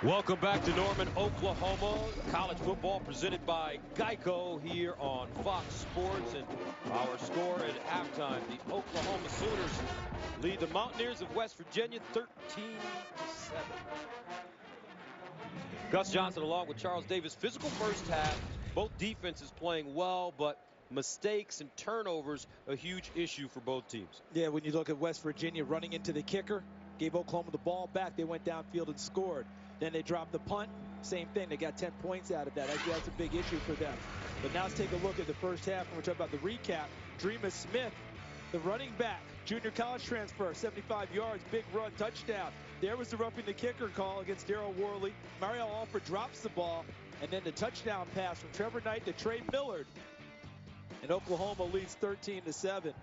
Welcome back to Norman, Oklahoma. College football presented by Geico here on Fox Sports. And our score at halftime, the Oklahoma Sooners lead the Mountaineers of West Virginia 13-7. Gus Johnson along with Charles Davis. Physical first half. Both defenses playing well, but mistakes and turnovers a huge issue for both teams. Yeah, when you look at West Virginia running into the kicker, gave Oklahoma the ball back. They went downfield and scored. Then they dropped the punt. Same thing. They got 10 points out of that. I think that's a big issue for them. But now let's take a look at the first half. When we're talking about the recap, Dreamer Smith, the running back, junior college transfer, 75 yards, big run, touchdown. There was the roughing the kicker call against Darryl Worley. Mario Alford drops the ball. And then the touchdown pass from Trevor Knight to Trey Millard. And Oklahoma leads 13-7.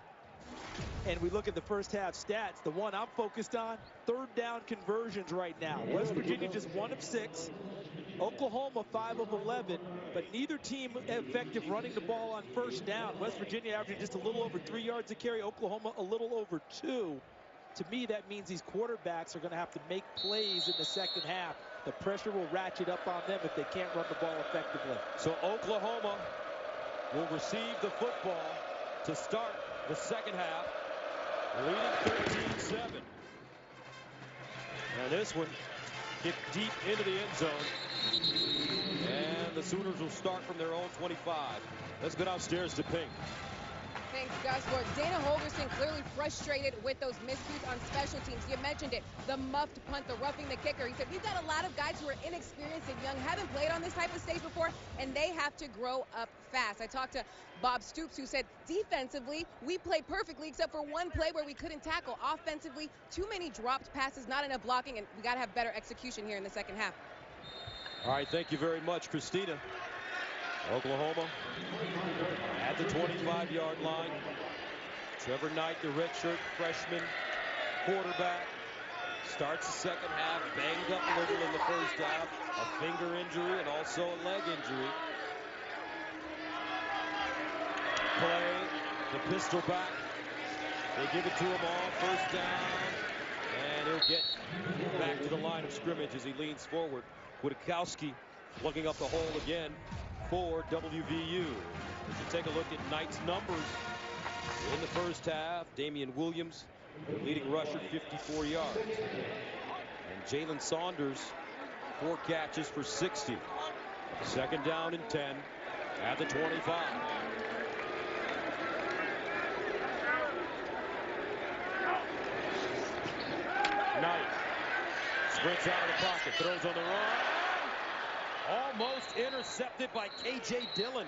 And we look at the first half stats. The one I'm focused on, third down conversions right now. West Virginia just 1 of 6. Oklahoma 5 of 11. But neither team effective running the ball on first down. West Virginia averaging just a little over 3 yards a carry. Oklahoma a little over 2. To me, that means these quarterbacks are going to have to make plays in the second half. The pressure will ratchet up on them if they can't run the ball effectively. So Oklahoma will receive the football to start the second half, leading 13-7. And this one kicked deep into the end zone. And the Sooners will start from their own 25. Let's go downstairs to Pink. Thanks, Gus. Well, Dana Holgorsen clearly frustrated with those miscues on special teams. You mentioned it, the muffed punt, the roughing the kicker. He said, we've got a lot of guys who are inexperienced and young, haven't played on this type of stage before, and they have to grow up fast. I talked to Bob Stoops, who said, defensively, we played perfectly except for one play where we couldn't tackle. Offensively, too many dropped passes, not enough blocking, and we got to have better execution here in the second half. All right, thank you very much, Christina. Oklahoma at the 25-yard line. Trevor Knight, the redshirt freshman quarterback, starts the second half, banged up a little in the first half, a finger injury and also a leg injury. Play, the pistol back. They give it to him all first down, and he'll get back to the line of scrimmage as he leans forward. Witkowski plugging up the hole again for WVU. As you take a look at Knight's numbers in the first half, Damian Williams, leading rusher, 54 yards. And Jalen Saunders, 4 catches for 60. Second down and 10 at the 25. Knight sprints out of the pocket, throws on the run. Almost intercepted by K.J. Dillon.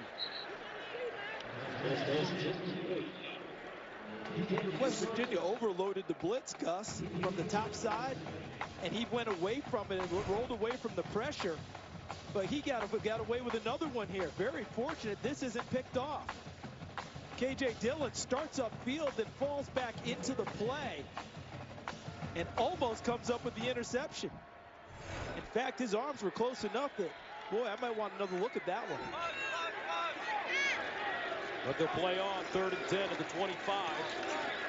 West Virginia overloaded the blitz, Gus, from the top side, and he went away from it and rolled away from the pressure. But he got away with another one here. Very fortunate this isn't picked off. K.J. Dillon starts upfield, then falls back into the play and almost comes up with the interception. In fact, his arms were close enough that, boy, I might want another look at that one. But they'll play on 3rd and 10 at the 25.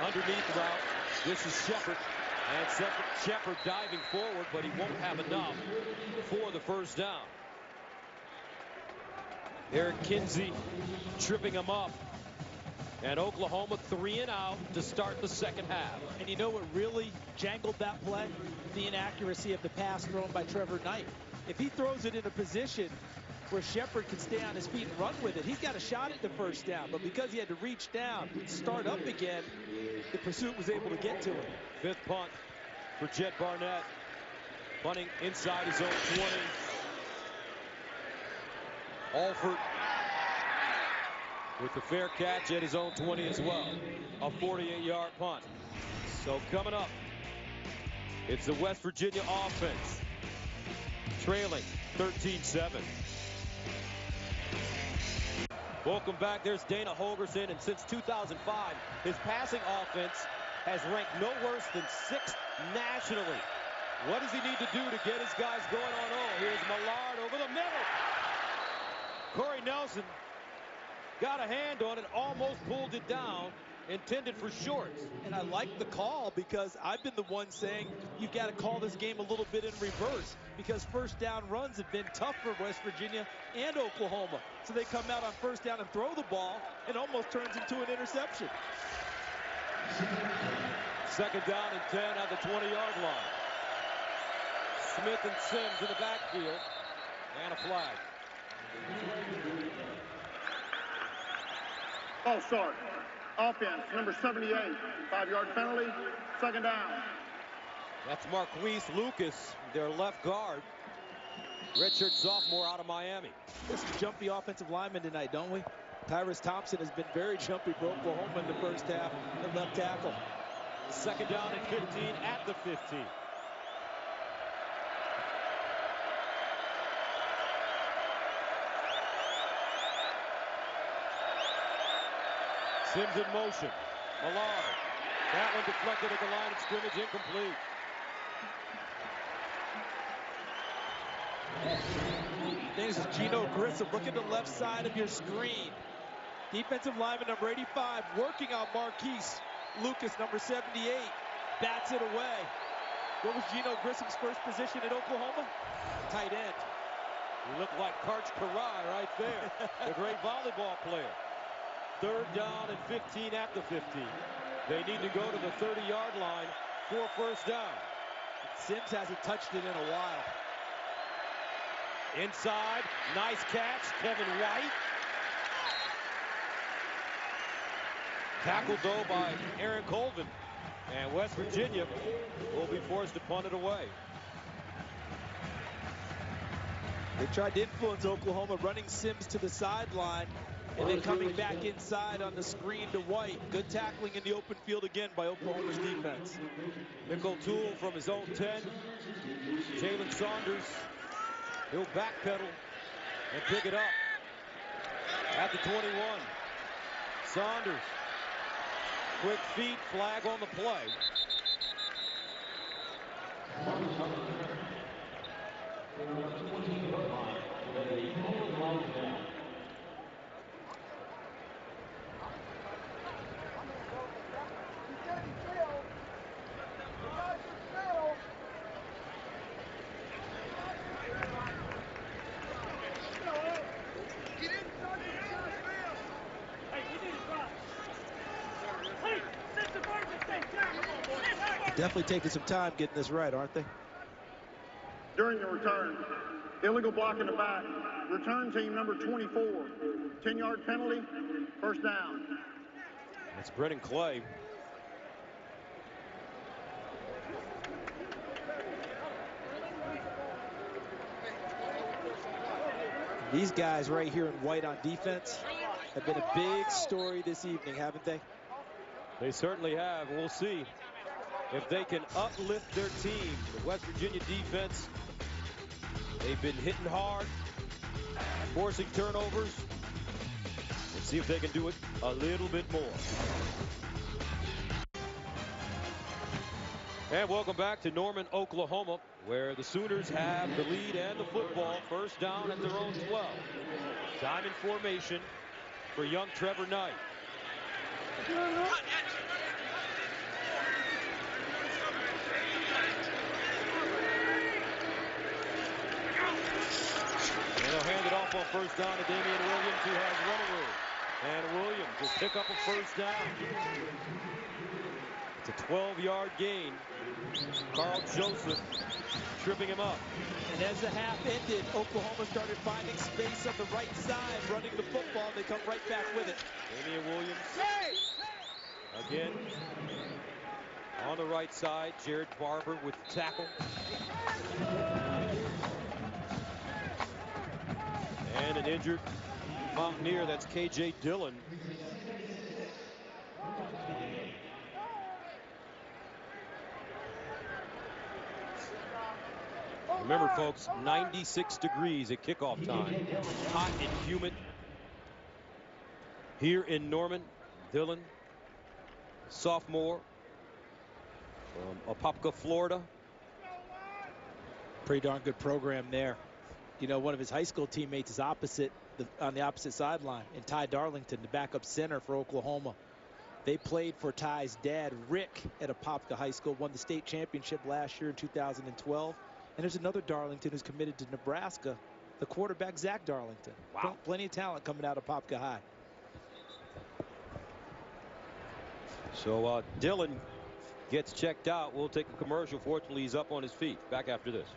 Underneath route. This is Shepard. And Shepard diving forward, but he won't have enough for the first down. Eric Kinsey tripping him up. And Oklahoma 3 and out to start the second half. And you know what really jangled that play? The inaccuracy of the pass thrown by Trevor Knight. If he throws it in a position where Shepard can stay on his feet and run with it, he's got a shot at the first down. But because he had to reach down, start up again, the pursuit was able to get to him. 5th punt for Jet Barnett. Punting inside his own 20. Alford with the fair catch at his own 20 as well. A 48-yard punt. So coming up, it's the West Virginia offense trailing 13-7. Welcome back. There's Dana Holgorsen, and since 2005, his passing offense has ranked no worse than 6th nationally. What does he need to do to get his guys going on? Oh, here's Millard over the middle. Corey Nelson got a hand on it, almost pulled it down. intended for shorts. And I like the call because I've been the one saying you've got to call this game a little bit in reverse because first down runs have been tough for West Virginia and Oklahoma. So they come out on first down and throw the ball and almost turns into an interception. Second down and 10 at the 20-yard line. Smith and Sims in the backfield. And a flag. False start. Offense, number 78. 5-yard penalty. Second down. That's Marquise Lucas, their left guard. Redshirt sophomore out of Miami. There's some jumpy offensive linemen tonight, don't we? Tyrus Thompson has been very jumpy for Oklahoma in the first half at left tackle. Second down and 15 at the 15. Sims in motion. Millard. That one deflected at the line of scrimmage, incomplete. This is Gino Grissom. Look at the left side of your screen. Defensive lineman number 85 working on Marquise Lucas, number 78. Bats it away. What was Gino Grissom's first position at Oklahoma? Tight end. You look like Karch Karai right there. The great volleyball player. Third down and 15 at the 15. They need to go to the 30-yard line for first down. Sims hasn't touched it in a while. Inside, nice catch, Kevin White. Tackled though by Aaron Colvin. And West Virginia will be forced to punt it away. They tried to influence Oklahoma, running Sims to the sideline and then coming back inside on the screen to White. Good tackling in the open field again by Oklahoma's defense. Nickel Tool from his own 10. Jalen Saunders. He'll backpedal and pick it up at the 21. Saunders. Quick feet, flag on the play. Definitely taking some time getting this right, aren't they? During the return, illegal block in the back. Return team number 24. 10-yard penalty. First down. It's Brennan Clay. These guys right here in white on defense have been a big story this evening, haven't they? They certainly have. We'll see if they can uplift their team. The West Virginia defense, they've been hitting hard, forcing turnovers. Let's see if they can do it a little bit more. And welcome back to Norman, Oklahoma, where the Sooners have the lead and the football. First down at their own 12. Diamond formation for young Trevor Knight. And they'll hand it off on first down to Damian Williams, who has running room. And Williams will pick up a first down. It's a 12-yard gain. Carl Joseph tripping him up. And as the half ended, Oklahoma started finding space on the right side, running the football. They come right back with it. Damian Williams. Again, on the right side, Jared Barber with the tackle. And an injured Mountaineer, that's KJ Dillon. Remember, folks, 96 degrees at kickoff time. Hot and humid here in Norman. Dillon, sophomore from Apopka, Florida. Pretty darn good program there. You know, one of his high school teammates is on the opposite sideline, and Ty Darlington, the backup center for Oklahoma. They played for Ty's dad, Rick, at Apopka High School, won the state championship last year in 2012. And there's another Darlington who's committed to Nebraska, the quarterback, Zach Darlington. Wow. Plenty of talent coming out of Apopka High. So Dylan gets checked out. We'll take a commercial. Fortunately, he's up on his feet. Back after this.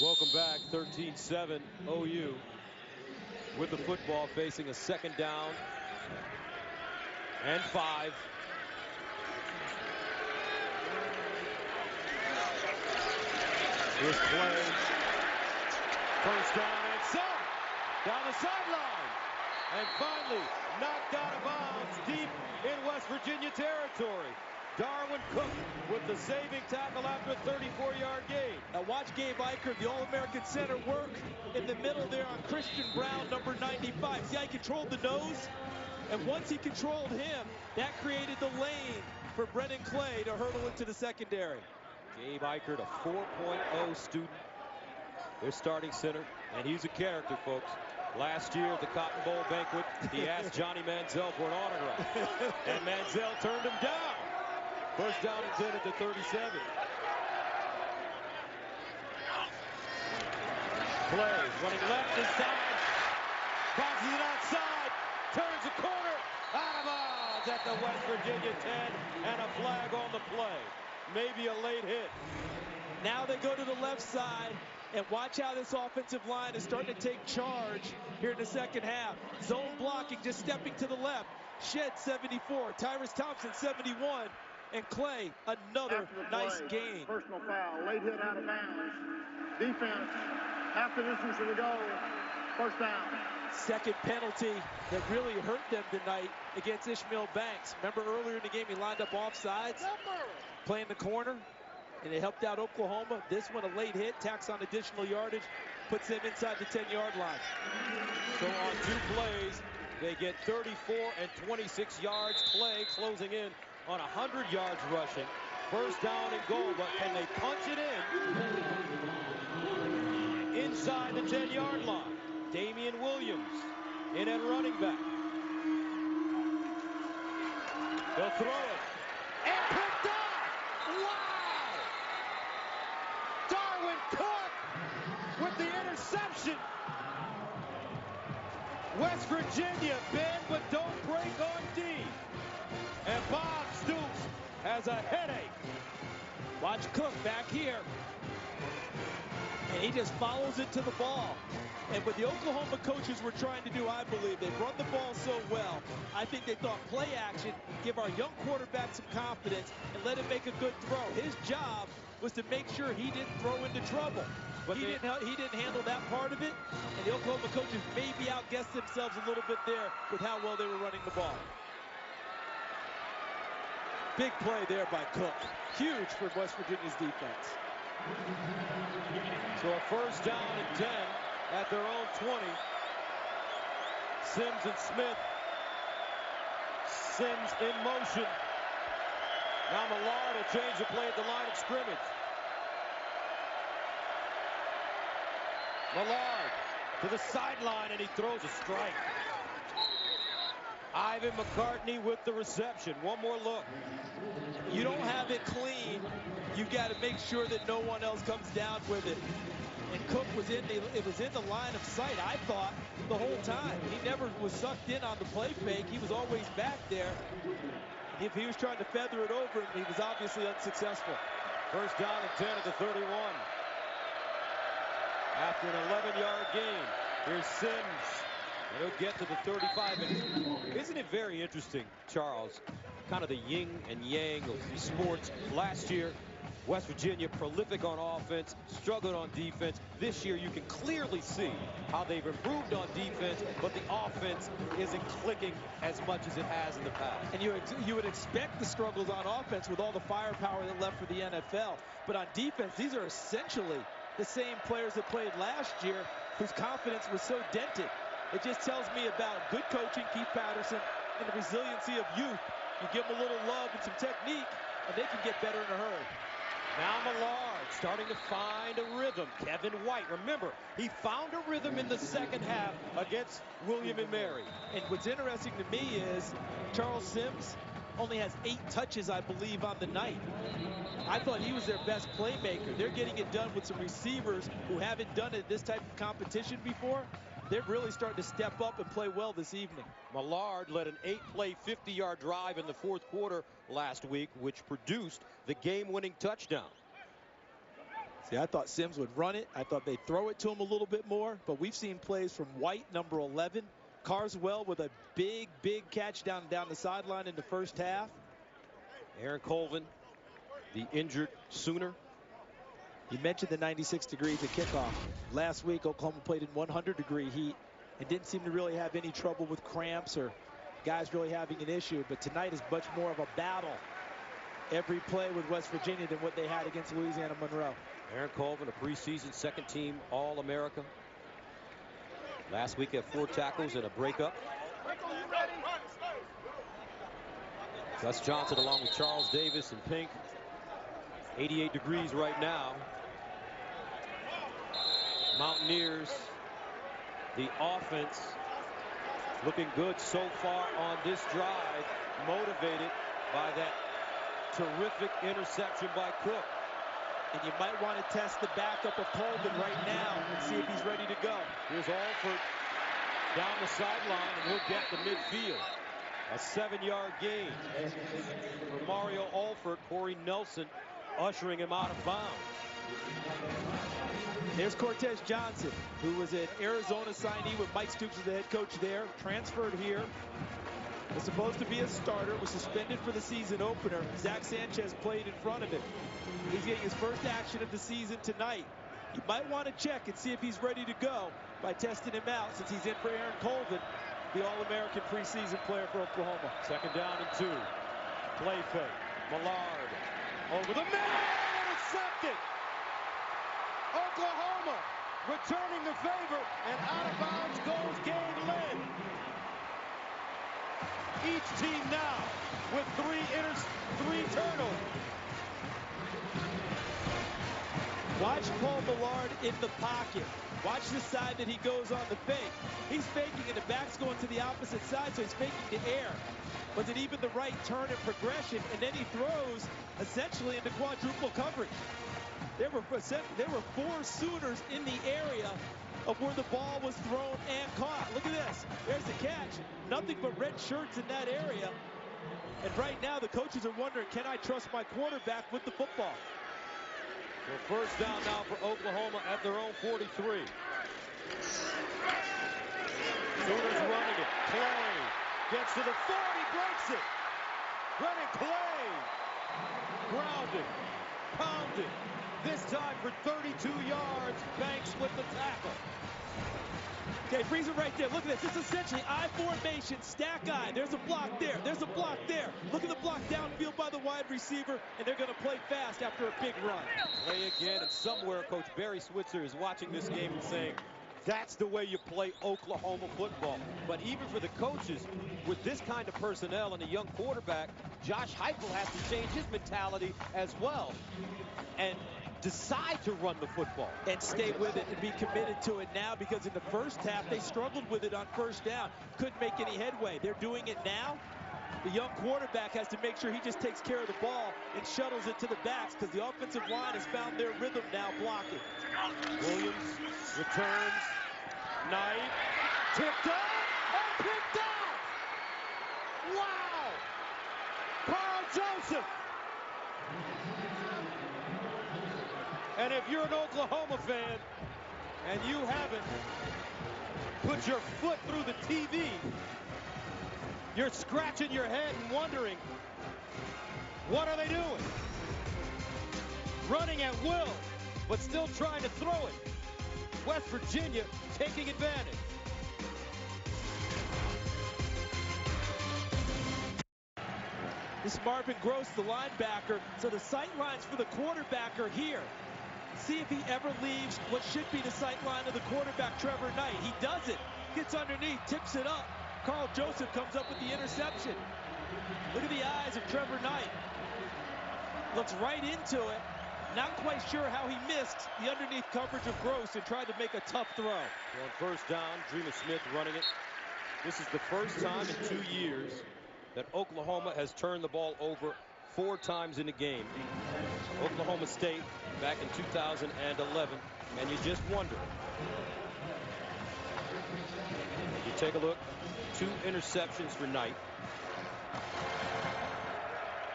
Welcome back. 13-7 OU with the football, facing a 2nd down and 5. Here's play. First down and some. Down the sideline. And finally knocked out of bounds deep in West Virginia territory. Darwin Cook with the saving tackle after a 34-yard gain. Now watch Gabe Eichert, the All-American center, work in the middle there on Christian Brown, number 95. See how he controlled the nose? And once he controlled him, that created the lane for Brennan Clay to hurdle into the secondary. Gabe Eichert, a 4.0 student. Their starting center, and he's a character, folks. Last year at the Cotton Bowl banquet, he asked Johnny Manziel for an autograph, and Manziel turned him down. First down and 10 at the 37. Play, running left inside, bounces it outside, turns the corner, out of bounds at the West Virginia 10, and a flag on the play. Maybe a late hit. Now they go to the left side, and watch how this offensive line is starting to take charge here in the second half. Zone blocking, just stepping to the left. Shed 74, Tyrus Thompson 71, and Clay another nice gain. Personal foul, late hit out of bounds. Defense, half the distance to the goal. First down. Second penalty that really hurt them tonight against Ishmael Banks. Remember earlier in the game he lined up offsides, playing the corner, and it helped out Oklahoma. This one a late hit, tacks on additional yardage, puts them inside the 10-yard line. So on 2 plays, they get 34 and 26 yards. Clay closing in on 100 yards rushing. First down and goal, but can they punch it in? Inside the 10-yard line. Damian Williams in at running back. They'll throw it. And picked off! Wow! Darwin Cook with the interception. West Virginia bend but don't break on D. And Bob Stoops has a headache. Watch Cook back here. And he just follows it to the ball. And what the Oklahoma coaches were trying to do, I believe, they've run the ball so well. I think they thought play action, give our young quarterback some confidence, and let him make a good throw. His job was to make sure he didn't throw into trouble. But he didn't handle that part of it, and the Oklahoma coaches maybe outguessed themselves a little bit there with how well they were running the ball. Big play there by Cook. Huge for West Virginia's defense. So a first down and 10 at their own 20. Sims and Smith. Sims in motion. Now Millard will change the play at the line of scrimmage. Millard to the sideline, and he throws a strike. Ivan McCartney with the reception. One more look. You don't have it clean. You've got to make sure that no one else comes down with it. And Cook was in the line of sight, I thought, the whole time. He never was sucked in on the play fake. He was always back there. If he was trying to feather it over him, he was obviously unsuccessful. First down and 10 at the 31. After an 11-yard gain, here's Sims. And he'll get to the 35. And isn't it very interesting, Charles, kind of the yin and yang of sports? Last year, West Virginia prolific on offense, struggled on defense. This year, you can clearly see how they've improved on defense, but the offense isn't clicking as much as it has in the past. And you would expect the struggles on offense with all the firepower that left for the NFL. But on defense, these are essentially the same players that played last year whose confidence was so dented. It just tells me about good coaching, Keith Patterson, and the resiliency of youth. You give them a little love and some technique, and they can get better in a hurry. Now Millard starting to find a rhythm. Kevin White, remember, he found a rhythm in the second half against William and Mary. And what's interesting to me is Charles Sims only has 8 touches, I believe, on the night. I thought he was their best playmaker. They're getting it done with some receivers who haven't done it this type of competition before. They're really starting to step up and play well this evening. Millard led an 8-play, 50-yard drive in the fourth quarter last week, which produced the game-winning touchdown. See, I thought Sims would run it. I thought they'd throw it to him a little bit more. But we've seen plays from White, number 11. Carswell with a big catch down the sideline in the first half. Aaron Colvin, the injured Sooner. You mentioned the 96 degrees at kickoff. Last week, Oklahoma played in 100-degree heat and didn't seem to really have any trouble with cramps or guys really having an issue. But tonight is much more of a battle every play with West Virginia than what they had against Louisiana Monroe. Aaron Colvin, a preseason second-team All-America. Last week had 4 tackles and a breakup. Gus Johnson along with Charles Davis and Pink. 88 degrees right now. Mountaineers, the offense looking good so far on this drive, motivated by that terrific interception by Cook. And you might want to test the backup of Colvin right now and see if he's ready to go. Here's Alford down the sideline, and he'll get to midfield. A 7-yard gain for Mario Alford. Corey Nelson ushering him out of bounds. There's Cortez Johnson, who was an Arizona signee with Mike Stoops as the head coach there, transferred here. Was supposed to be a starter, was suspended for the season opener. Zach Sanchez played in front of him. He's getting his first action of the season tonight. You might want to check and see if he's ready to go by testing him out, since he's in for Aaron Colvin, the All-American preseason player for Oklahoma. 2nd down and 2. Play fake. Millard over the middle. Intercepted. Oklahoma returning the favor, and out of bounds goes Gabe Lynn. Each team now with 3 turnovers. Watch Paul Millard in the pocket. Watch the side that he goes on the fake. He's faking and the back's going to the opposite side, so he's faking the air. Was it even the right turn and progression? And then he throws essentially into quadruple coverage. There were 4 Sooners in the area of where the ball was thrown and caught. Look at this. There's the catch. Nothing but red shirts in that area. And right now the coaches are wondering, can I trust my quarterback with the football? So 1st down now for Oklahoma at their own 43. Sooners running it. Clay gets to the 40, breaks it. Brennan Clay grounded, pounded. This time for 32 yards. Banks with the tackle. Okay, freeze it right there. Look at this. It's essentially I formation, stack I. There's a block there. There's a block there. Look at the block downfield by the wide receiver, and they're going to play fast after a big run. Play again, and somewhere Coach Barry Switzer is watching this game and saying, that's the way you play Oklahoma football. But even for the coaches, with this kind of personnel and a young quarterback, Josh Heupel has to change his mentality as well and decide to run the football. And stay with it and be committed to it now, because in the first half, they struggled with it on 1st down. Couldn't make any headway. They're doing it now. The young quarterback has to make sure he just takes care of the ball and shuttles it to the backs, because the offensive line has found their rhythm now blocking. Williams returns. Knight tipped up and picked off. Wow! Carl Joseph. And if you're an Oklahoma fan and you haven't put your foot through the TV, you're scratching your head and wondering, what are they doing? Running at will, but still trying to throw it. West Virginia taking advantage. This is Marvin Gross, the linebacker. So the sight lines for the quarterback are here. See if he ever leaves what should be the sight line of the quarterback, Trevor Knight. He does it. Gets underneath, tips it up. Carl Joseph comes up with the interception. Look at the eyes of Trevor Knight. Looks right into it Not quite sure how he missed the underneath coverage of Gross and tried to make a tough throw. On first down, Dreamer Smith running it. This is the first time in 2 years that Oklahoma has turned the ball over 4 times in a game. Oklahoma State back in 2011, and you just wonder. You take a look, 2 interceptions for Knight.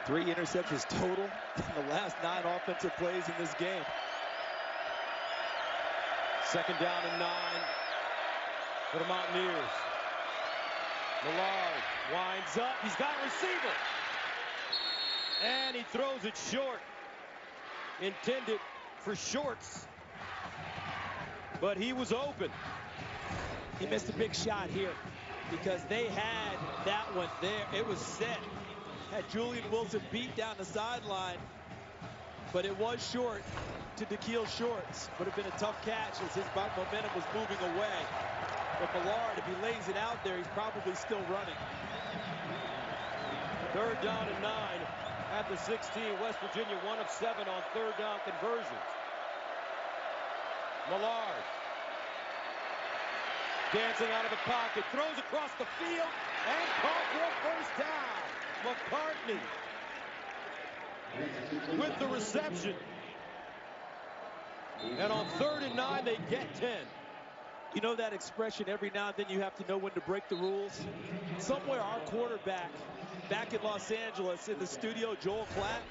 3 interceptions total in the last 9 offensive plays in this game. Second down and 9 for the Mountaineers. Millard winds up. He's got a receiver. And he throws it short. Intended for Shorts. But he was open. He missed a big shot here because they had that one there. It was set. Had Julian Wilson beat down the sideline, but it was short to Da'Keil Shorts. Would have been a tough catch as his momentum was moving away. But Millard, if he lays it out there, he's probably still running. Third down and 9 at the 16. West Virginia 1 of 7 on third down conversions. Millard dancing out of the pocket, throws across the field, and caught for a first down. McCartney with the reception. And on third and 9, they get 10. You know that expression, every now and then you have to know when to break the rules? Somewhere our quarterback back in Los Angeles in the studio, Joel Klatt,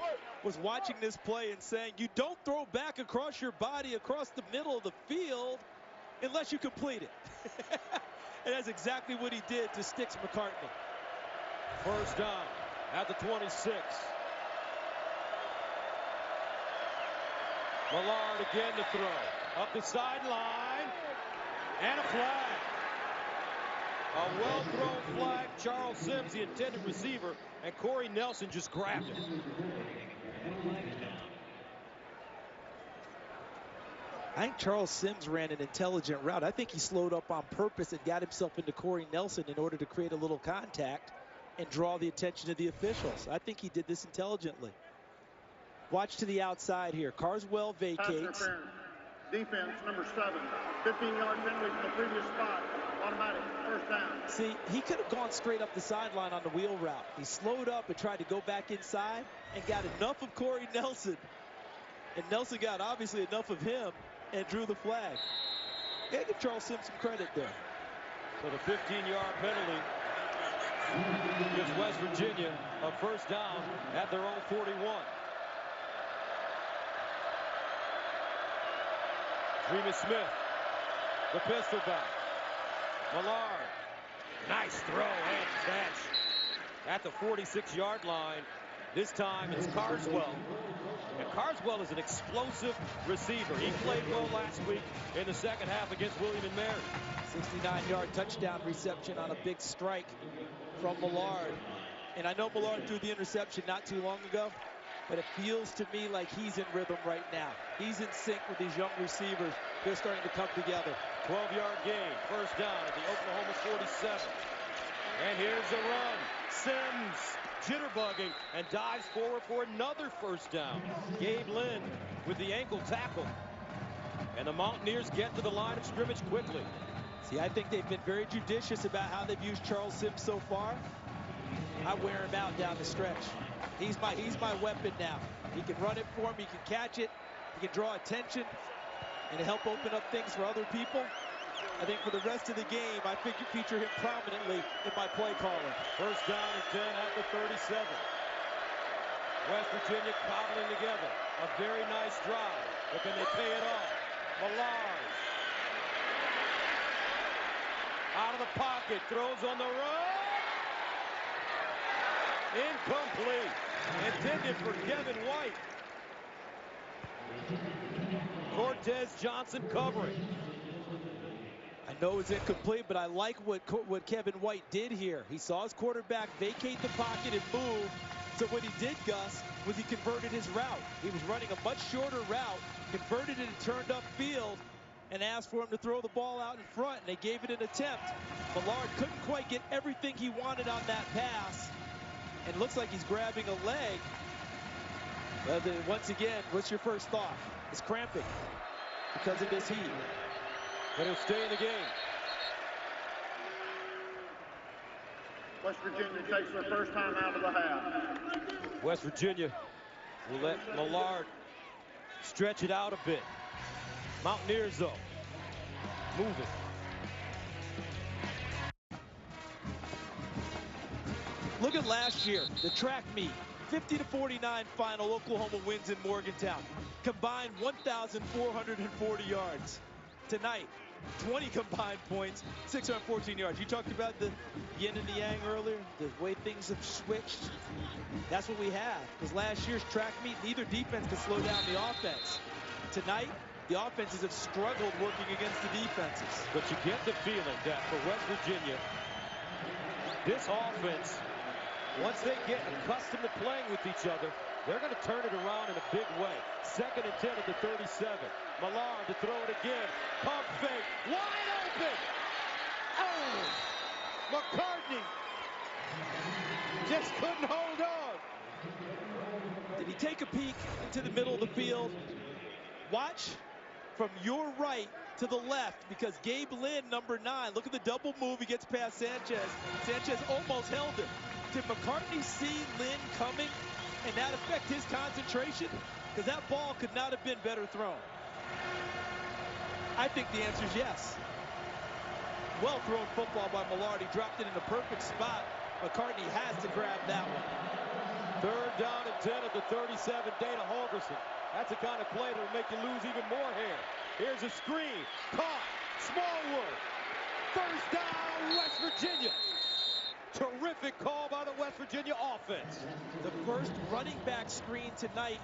was watching this play and saying, you don't throw back across your body across the middle of the field unless you complete it. And that's exactly what he did to Sticks McCartney. First down at the 26. Millard again to throw. Up the sideline. And a flag. A well-thrown flag. Charles Sims, the intended receiver, and Corey Nelson just grabbed him. I think Charles Sims ran an intelligent route. I think he slowed up on purpose and got himself into Corey Nelson in order to create a little contact and draw the attention of the officials. I think he did this intelligently. Watch to the outside here. Carswell vacates. Defense, number 7. 15-yard penalty from the previous spot. Automatic, first down. See, he could have gone straight up the sideline on the wheel route. He slowed up and tried to go back inside and got enough of Corey Nelson. And Nelson got obviously enough of him and drew the flag. Gotta give Charles Sims some credit there. So the 15-yard penalty gives West Virginia a first down at their own 41. Dreamer Smith, the pistol back. Millard, nice throw and catch at the 46-yard line. This time it's Carswell. And Carswell is an explosive receiver. He played well last week in the second half against William & Mary. 69-yard touchdown reception on a big strike from Millard. And I know Millard threw the interception not too long ago, but it feels to me like he's in rhythm right now. He's in sync with these young receivers. They're starting to come together. 12-yard gain, first down at the Oklahoma 47. And here's a run. Sims jitterbugging and dives forward for another first down. Gabe Lynn with the ankle tackle. And the Mountaineers get to the line of scrimmage quickly. See, I think they've been very judicious about how they've used Charles Sims so far. I wear him out down the stretch. He's my weapon now. He can run it for me, he can catch it, he can draw attention, and to help open up things for other people. I think for the rest of the game, I feature him prominently in my play calling. First down and 10 at the 37. West Virginia cobbling together a very nice drive, but then they pay it off. Millard out of the pocket, throws on the run. Incomplete. Intended for Kevin White. Cortez Johnson covering. I know it's incomplete, but I like what Kevin White did here. He saw his quarterback vacate the pocket and move. So what he did, Gus, was he converted his route. He was running a much shorter route, converted it and turned upfield, and asked for him to throw the ball out in front, and they gave it an attempt. Millard couldn't quite get everything he wanted on that pass, and it looks like he's grabbing a leg. Once again, what's your first thought? It's cramping because of this heat. But he'll stay in the game. West Virginia takes their first time out of the half. West Virginia will let Millard stretch it out a bit. Mountaineers, though, moving. Look at last year, the track meet. 50-49 final, Oklahoma wins in Morgantown. Combined 1,440 yards. Tonight, 20 combined points, 614 yards. You talked about the yin and the yang earlier, the way things have switched. That's what we have, because last year's track meet, neither defense could slow down the offense. Tonight, the offenses have struggled working against the defenses. But you get the feeling that for West Virginia, this offense, once they get accustomed to playing with each other, they're going to turn it around in a big way. 2nd and 10 at the 37. Millard to throw it again. Pump fake. Wide open. Oh! McCartney just couldn't hold on. Did he take a peek into the middle of the field? Watch from your right to the left, because Gabe Lynn, number 9, look at the double move. He gets past Sanchez. Sanchez almost held him. Did McCartney see Lynn coming and that affect his concentration? Because that ball could not have been better thrown. I think the answer is yes. Well thrown football by Millard. He dropped it in the perfect spot. McCartney has to grab that one. 3rd down and 10 at the 37. Dana Holgorsen. That's the kind of play that will make you lose even more hair. Here's a screen. Caught. Smallwood. 1st down, West Virginia. Terrific call by the West Virginia offense. The first running back screen tonight,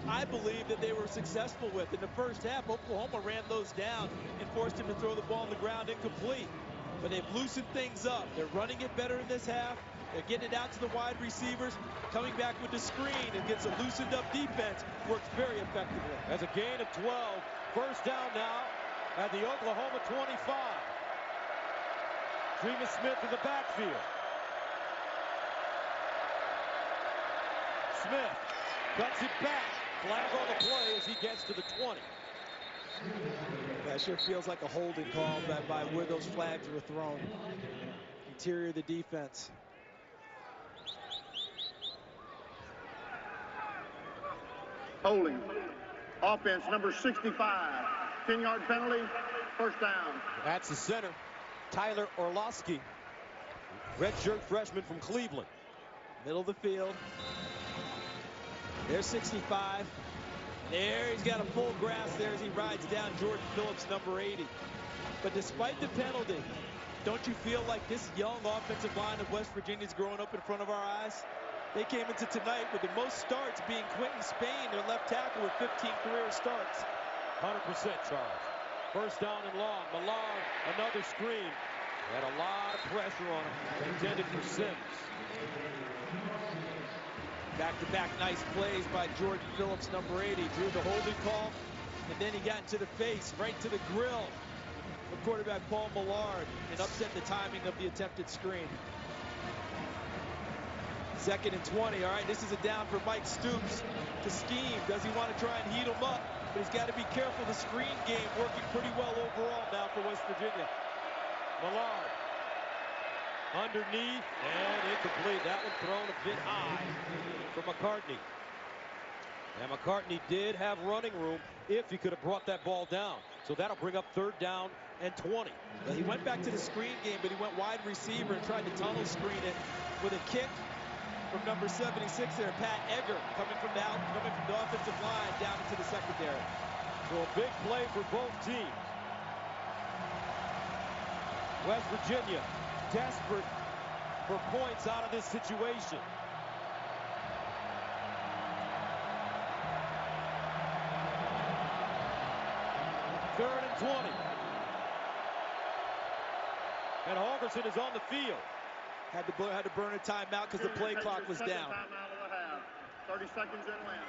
I believe that they were successful with. In the first half, Oklahoma ran those down and forced him to throw the ball on the ground incomplete. But they've loosened things up. They're running it better in this half. They're getting it out to the wide receivers. Coming back with the screen against a loosened up defense works very effectively. That's a gain of 12. 1st down now at the Oklahoma 25. Treema Smith in the backfield. Smith cuts it back. Flag on the play as he gets to the 20. That sure feels like a holding call by where those flags were thrown. Interior of the defense. Holding. Offense number 65. 10-yard penalty. 1st down. That's the center, Tyler Orlowski. Redshirt freshman from Cleveland. Middle of the field. There's 65. There, he's got a full grasp there as he rides down Jordan Phillips, number 80. But despite the penalty, don't you feel like this young offensive line of West Virginia's growing up in front of our eyes? They came into tonight with the most starts being Quentin Spain, their left tackle, with 15 career starts. 100%, Charles. 1st down and long. Millard, another screen. Had a lot of pressure on him. Intended for Sims. Back-to-back nice plays by Jordan Phillips, number 80. Drew the holding call, and then he got into the face, right to the grill of quarterback Paul Millard, and upset the timing of the attempted screen. 2nd and 20. All right, this is a down for Mike Stoops to scheme. Does he want to try and heat him up? But he's got to be careful. The screen game working pretty well overall now for West Virginia. Millard underneath and incomplete. That one thrown a bit high for McCartney. And McCartney did have running room if he could have brought that ball down. So that'll bring up 3rd down and 20. Well, he went back to the screen game, but he went wide receiver and tried to tunnel screen it with a kick from number 76 there, Pat Egger, coming from the offensive line down into the secondary. So a big play for both teams. West Virginia desperate for points out of this situation. Third and 20. And Holgorsen is on the field. Had to burn a timeout because the play clock was down. Timeout of the half. 30 seconds in left.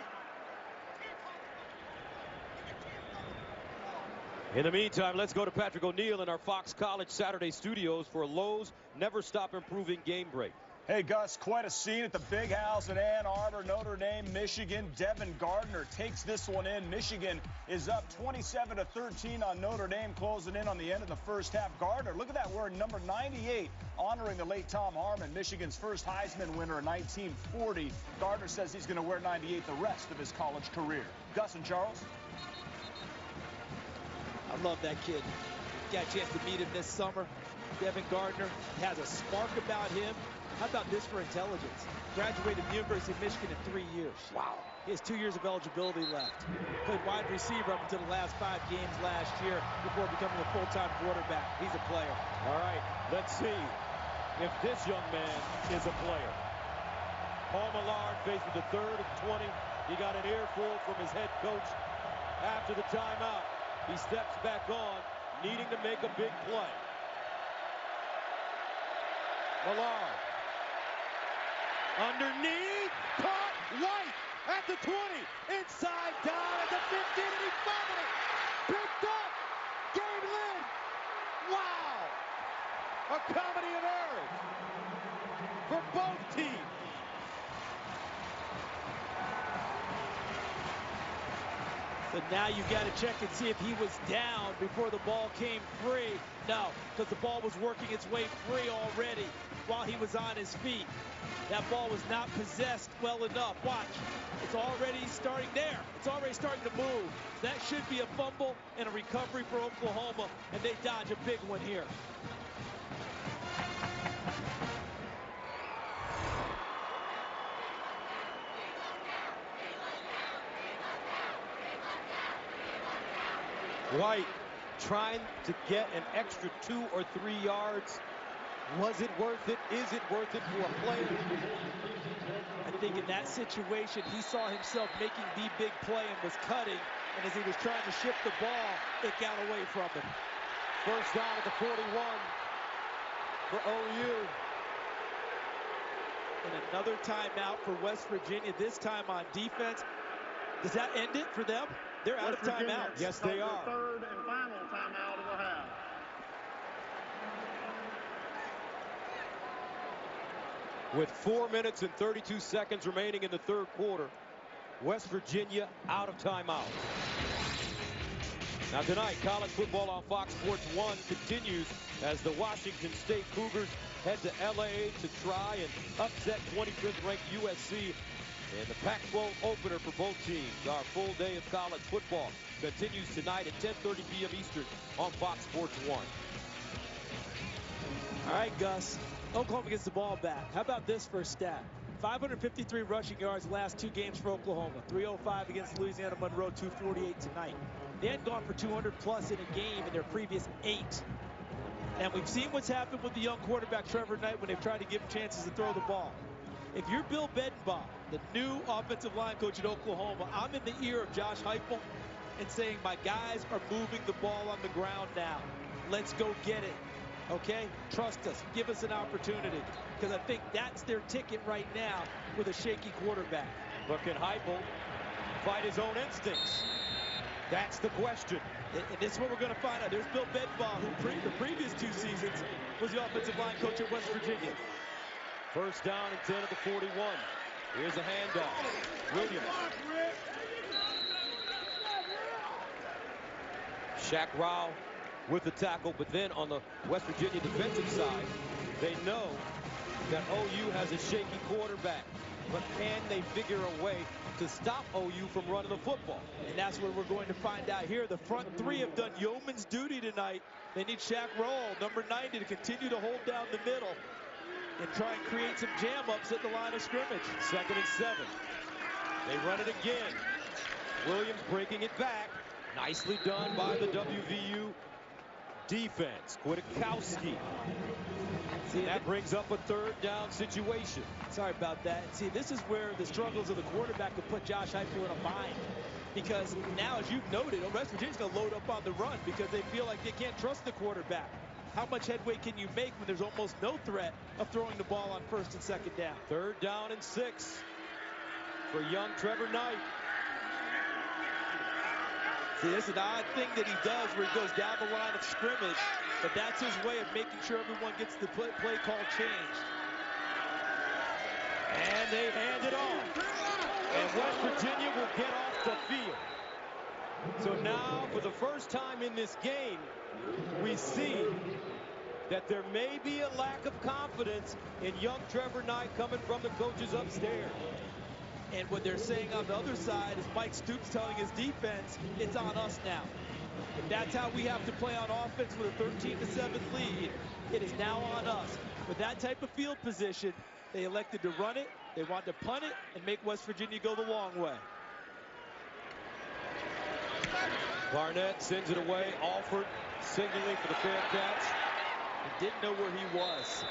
In the meantime, let's go to Patrick O'Neill in our Fox College Saturday studios for a Lowe's Never Stop Improving game break. Hey, Gus, quite a scene at the Big House in Ann Arbor, Notre Dame, Michigan. Devin Gardner takes this one in. Michigan is up 27-13 on Notre Dame, closing in on the end of the first half. Gardner, look at that, wearing number 98, honoring the late Tom Harmon, Michigan's first Heisman winner in 1940. Gardner says he's going to wear 98 the rest of his college career. Gus and Charles? I love that kid. Got a chance to meet him this summer. Devin Gardner has a spark about him. How about this for intelligence? Graduated from the University of Michigan in 3 years. Wow. He has 2 years of eligibility left. Played wide receiver up until the last 5 games last year before becoming a full-time quarterback. He's a player. All right, let's see if this young man is a player. Paul Millard faced with the 3rd and 20. He got an earful from his head coach after the timeout. He steps back on, needing to make a big play. Millard. Underneath, caught, White at the 20, inside, down at the 15, and he fumbled it. Picked up, Gabe Lynn. Wow, a comedy of errors for both teams. So now you got to check and see if he was down before the ball came free. No, because the ball was working its way free already while he was on his feet. That ball was not possessed well enough. Watch, it's already starting there. It's already starting to move. That should be a fumble and a recovery for Oklahoma, and they dodge a big one here. White trying to get an extra 2 or 3 yards. Was it worth it? Is it worth it for a player? I think in that situation, he saw himself making the big play and was cutting. And as he was trying to shift the ball, it got away from him. First down at the 41 for OU. And another timeout for West Virginia, this time on defense. Does that end it for them? They're out of timeouts. Yes, they are. Third and final timeout of the half. With 4 minutes and 32 seconds remaining in the third quarter, West Virginia out of timeout. Now tonight, college football on Fox Sports 1 continues as the Washington State Cougars head to LA to try and upset 25th ranked USC. And the Pac-12 opener for both teams. Our full day of college football continues tonight at 10:30 p.m. Eastern on Fox Sports 1. All right, Gus. Oklahoma gets the ball back. How about this for a stat? 553 rushing yards the last 2 games for Oklahoma. 305 against Louisiana Monroe, 248 tonight. They had gone for 200 plus in a game in their previous 8. And we've seen what's happened with the young quarterback Trevor Knight when they've tried to give him chances to throw the ball. If you're Bill Bedenbaugh, the new offensive line coach at Oklahoma, I'm in the ear of Josh Heupel and saying my guys are moving the ball on the ground now. Let's go get it. Okay? Trust us. Give us an opportunity. Because I think that's their ticket right now with a shaky quarterback. But can Heupel fight his own instincts? That's the question. And this is what we're going to find out. There's Bill Bedenbaugh, who the previous 2 seasons was the offensive line coach at West Virginia. First down and 10 at the 41. Here's a handoff. Williams. Shaq Rao with the tackle, but then on the West Virginia defensive side, they know that OU has a shaky quarterback. But can they figure a way to stop OU from running the football? And that's what we're going to find out here. The front 3 have done yeoman's duty tonight. They need Shaq Rao, number 90, to continue to hold down the middle and try and create some jam-ups at the line of scrimmage. 2nd and 7. They run it again. Williams breaking it back. Nicely done by the WVU defense. Kwiatkowski. See, that brings up a 3rd down situation. Sorry about that. See, this is where the struggles of the quarterback could put Josh Heupel in a bind. Because now, as you've noted, West Virginia's going to load up on the run because they feel like they can't trust the quarterback. How much headway can you make when there's almost no threat of throwing the ball on 1st and 2nd down? 3rd down and 6 for young Trevor Knight. See, this is an odd thing that he does where he goes down the line of scrimmage, but that's his way of making sure everyone gets the play call changed. And they hand it off. And West Virginia will get off the field. So now, for the first time in this game, we see that there may be a lack of confidence in young Trevor Knight coming from the coaches upstairs. And what they're saying on the other side is Mike Stoops telling his defense, it's on us now. If that's how we have to play on offense with a 13-7 lead, it is now on us. With that type of field position, they elected to run it, they wanted to punt it, and make West Virginia go the long way. Barnett sends it away. Alford signaling for the fair catch. He didn't know where he was.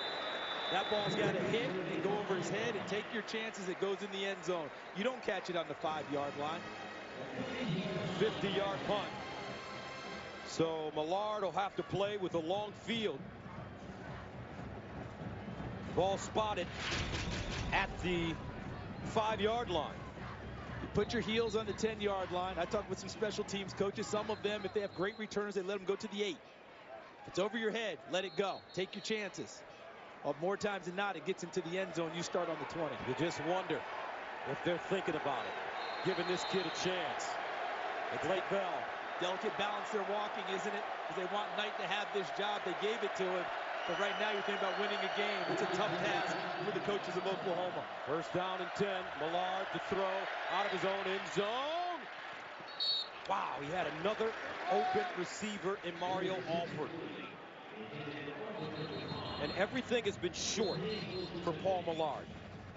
That ball's got to hit and go over his head, and take your chances. It goes in the end zone. You don't catch it on the 5-yard line. 50-yard punt. So Millard will have to play with a long field. Ball spotted at the 5-yard line. You put your heels on the 10-yard line. I talked with some special teams coaches. Some of them, if they have great returners, they let them go to the 8. If it's over your head, let it go. Take your chances. More times than not, it gets into the end zone. You start on the 20. You just wonder if they're thinking about it, giving this kid a chance. It's Blake Bell. Delicate balance they're walking, isn't it? Because they want Knight to have this job. They gave it to him. But right now, you're thinking about winning a game. It's a tough task for the coaches of Oklahoma. First down and 10. Millard to throw out of his own end zone. Wow, he had another open receiver in Mario Alford. And everything has been short for Paul Millard.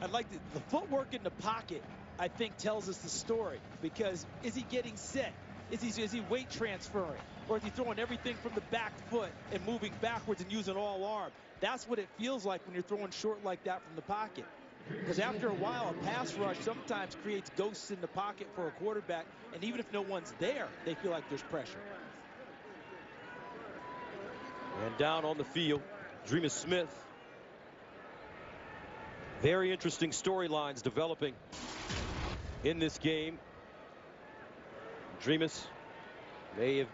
I'd like the footwork in the pocket, I think, tells us the story. Because is he getting set? Is he weight transferring? Or is he throwing everything from the back foot and moving backwards and using all arm? That's what it feels like when you're throwing short like that from the pocket. Because after a while, a pass rush sometimes creates ghosts in the pocket for a quarterback. And even if no one's there, they feel like there's pressure. And down on the field, Dreamus Smith. Very interesting storylines developing in this game. Dreamus may have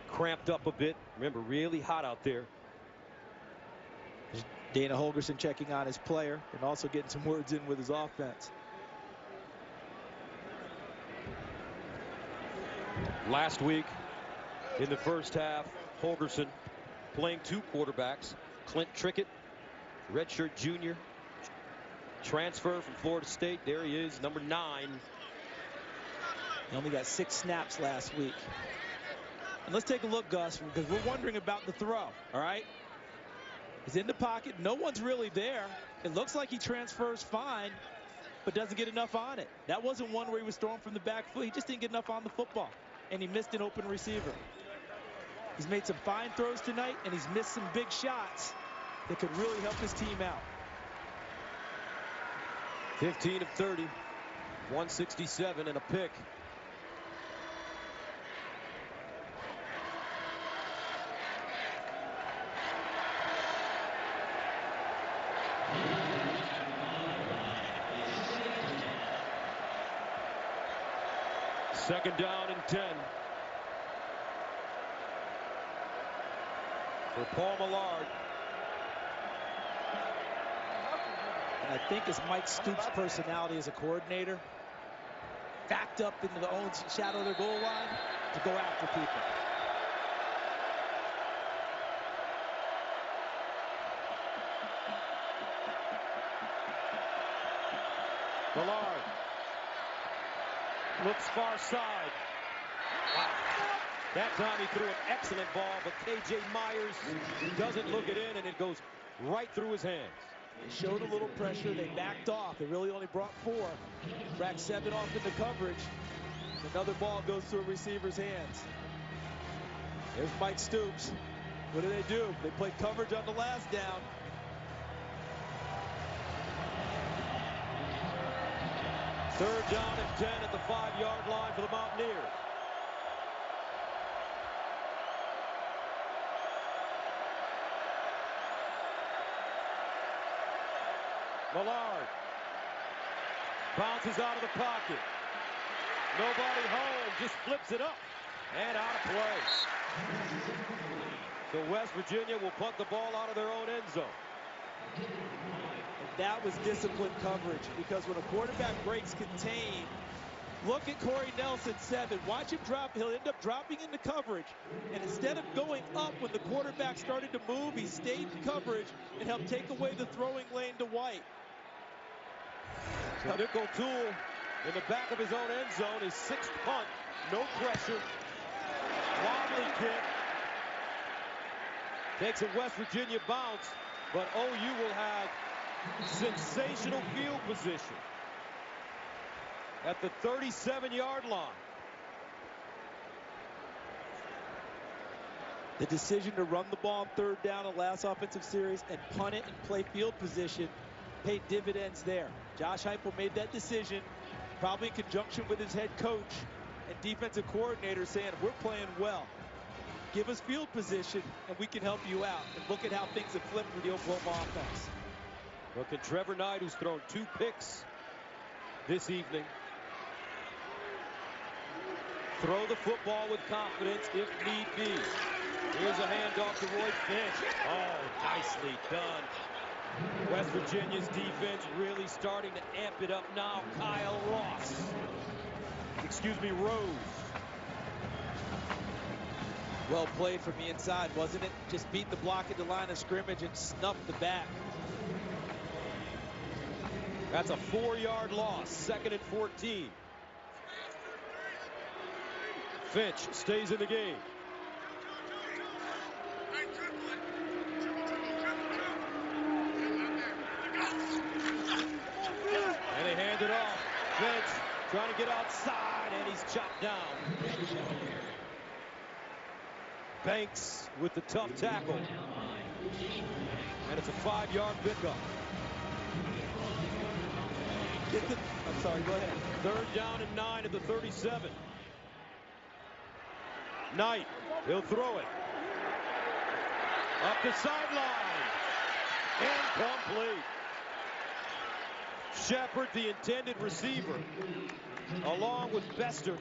cramped up a bit. Remember, really hot out there. Dana Holgorsen checking on his player and also getting some words in with his offense. Last week in the first half, Holgorsen playing 2 quarterbacks. Clint Trickett, redshirt junior, transfer from Florida State. There he is, number 9. He only got 6 snaps last week. And let's take a look, Gus, because we're wondering about the throw, all right? He's in the pocket. No one's really there. It looks like he transfers fine, but doesn't get enough on it. That wasn't one where he was throwing from the back foot. He just didn't get enough on the football, and he missed an open receiver. He's made some fine throws tonight, and he's missed some big shots that could really help his team out. 15 of 30, 167 and a pick. Second down and 10 for Paul Millard. And I think it's Mike Stoops' personality as a coordinator, backed up into the own shadow of their goal line to go after people. Millard looks far side. Wow. That time he threw an excellent ball, but K.J. Myers doesn't look it in, and it goes right through his hands. They showed a little pressure. They backed off. They really only brought 4. Racked 7 off into coverage. Another ball goes through a receiver's hands. There's Mike Stoops. What do? They play coverage on the last down. Third down and 10 at the 5-yard line for the Mountaineers. Millard bounces out of the pocket. Nobody home, just flips it up and out of play. So West Virginia will punt the ball out of their own end zone. that was disciplined coverage, because when a quarterback breaks contain, look at Corey Nelson, 7. Watch him drop. He'll end up dropping into coverage. And instead of going up when the quarterback started to move, he stayed in coverage and helped take away the throwing lane to White. So Nick O'Toole in the back of his own end zone, his 6th punt. No pressure. Wobbly kick. Takes a West Virginia bounce, but OU will have sensational field position at the 37-yard line. The decision to run the ball on 3rd down on last offensive series and punt it and play field position paid dividends there. Josh Heupel made that decision, probably in conjunction with his head coach and defensive coordinator, saying, we're playing well. Give us field position, and we can help you out. And look at how things have flipped with the Oklahoma offense. Look at Trevor Knight, who's thrown 2 picks this evening. Throw the football with confidence if need be. Here's a handoff to Roy Finch. Oh, nicely done. West Virginia's defense really starting to amp it up now. Kyle Ross. Excuse me, Rose. Well played from the inside, wasn't it? Just beat the block at the line of scrimmage and snuffed the back. That's a 4-yard loss. 2nd and 14. Finch stays in the game. And they hand it off. Finch trying to get outside, and he's chopped down. Banks with the tough tackle. And it's a 5-yard pickup. I'm sorry, go ahead. 3rd down and 9 at the 37. Knight, he'll throw it. Up the sideline. Incomplete. Shepard, the intended receiver, along with Bester.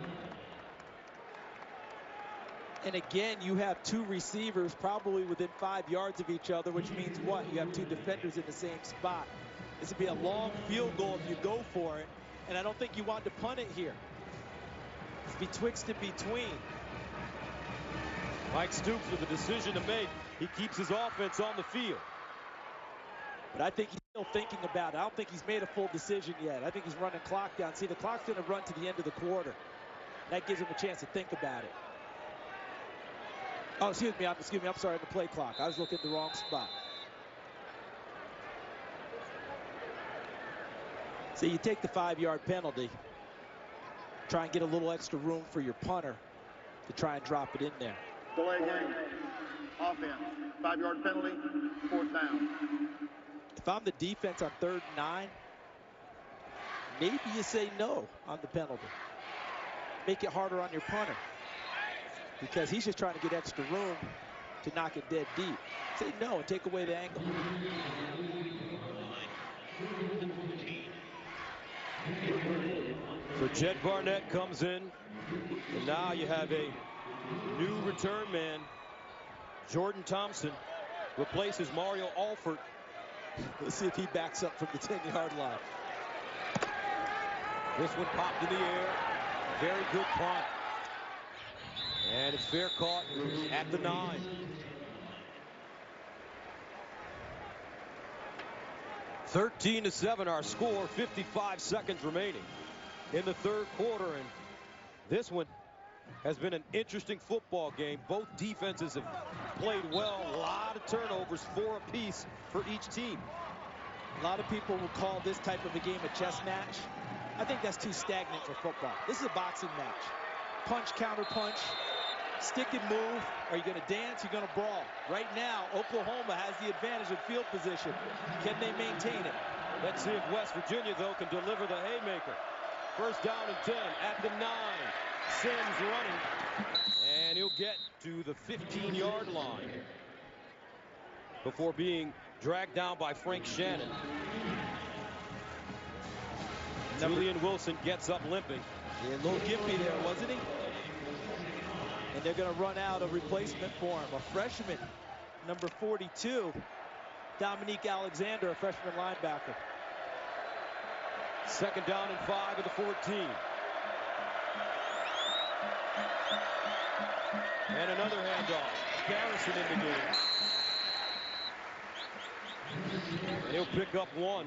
And again, you have 2 receivers probably within 5 yards of each other, which means what? You have 2 defenders in the same spot. This would be a long field goal if you go for it, and I don't think you want to punt it here. It's betwixt and between. Mike Stoops with a decision to make. He keeps his offense on the field. But I think he's still thinking about it. I don't think he's made a full decision yet. I think he's running clock down. See, the clock's going to run to the end of the quarter. That gives him a chance to think about it. Oh, excuse me, I'm sorry, the play clock. I was looking at the wrong spot. See, you take the 5-yard penalty, try and get a little extra room for your punter to try and drop it in there. Delay game. Offense. 5-yard penalty. 4th down. If I'm the defense on 3rd and 9, maybe you say no on the penalty. Make it harder on your punter, because he's just trying to get extra room to knock it dead deep. Say no and take away the angle. So Jed Barnett comes in, and now you have a new return man. Jordan Thompson replaces Mario Alford. Let's see if he backs up from the 10-yard line. This one popped in the air. Very good punt. And it's fair caught at the 9. (13-7) our score. 55 seconds remaining in the 3rd quarter, and this one has been an interesting football game. Both defenses have played well. A lot of turnovers, 4 apiece for each team. A lot of people will call this type of a game a chess match. I think that's too stagnant for football. This is a boxing match. Punch, counter punch, stick and move. Are you going to dance? You're going to brawl. Right now, Oklahoma has the advantage of field position. Can they maintain it? Let's see if West Virginia, though, can deliver the haymaker. 1st down and 10 at the 9. Sims running, and he'll get to the 15-yard line before being dragged down by Frank Shannon. Julian Wilson gets up limping. Yeah, a little gimpy there, wasn't he? And they're going to run out a replacement for him, a freshman, number 42. Dominique Alexander, a freshman linebacker. 2nd down and 5 of the 14. And another handoff. Garrison in the game. And he'll pick up 1.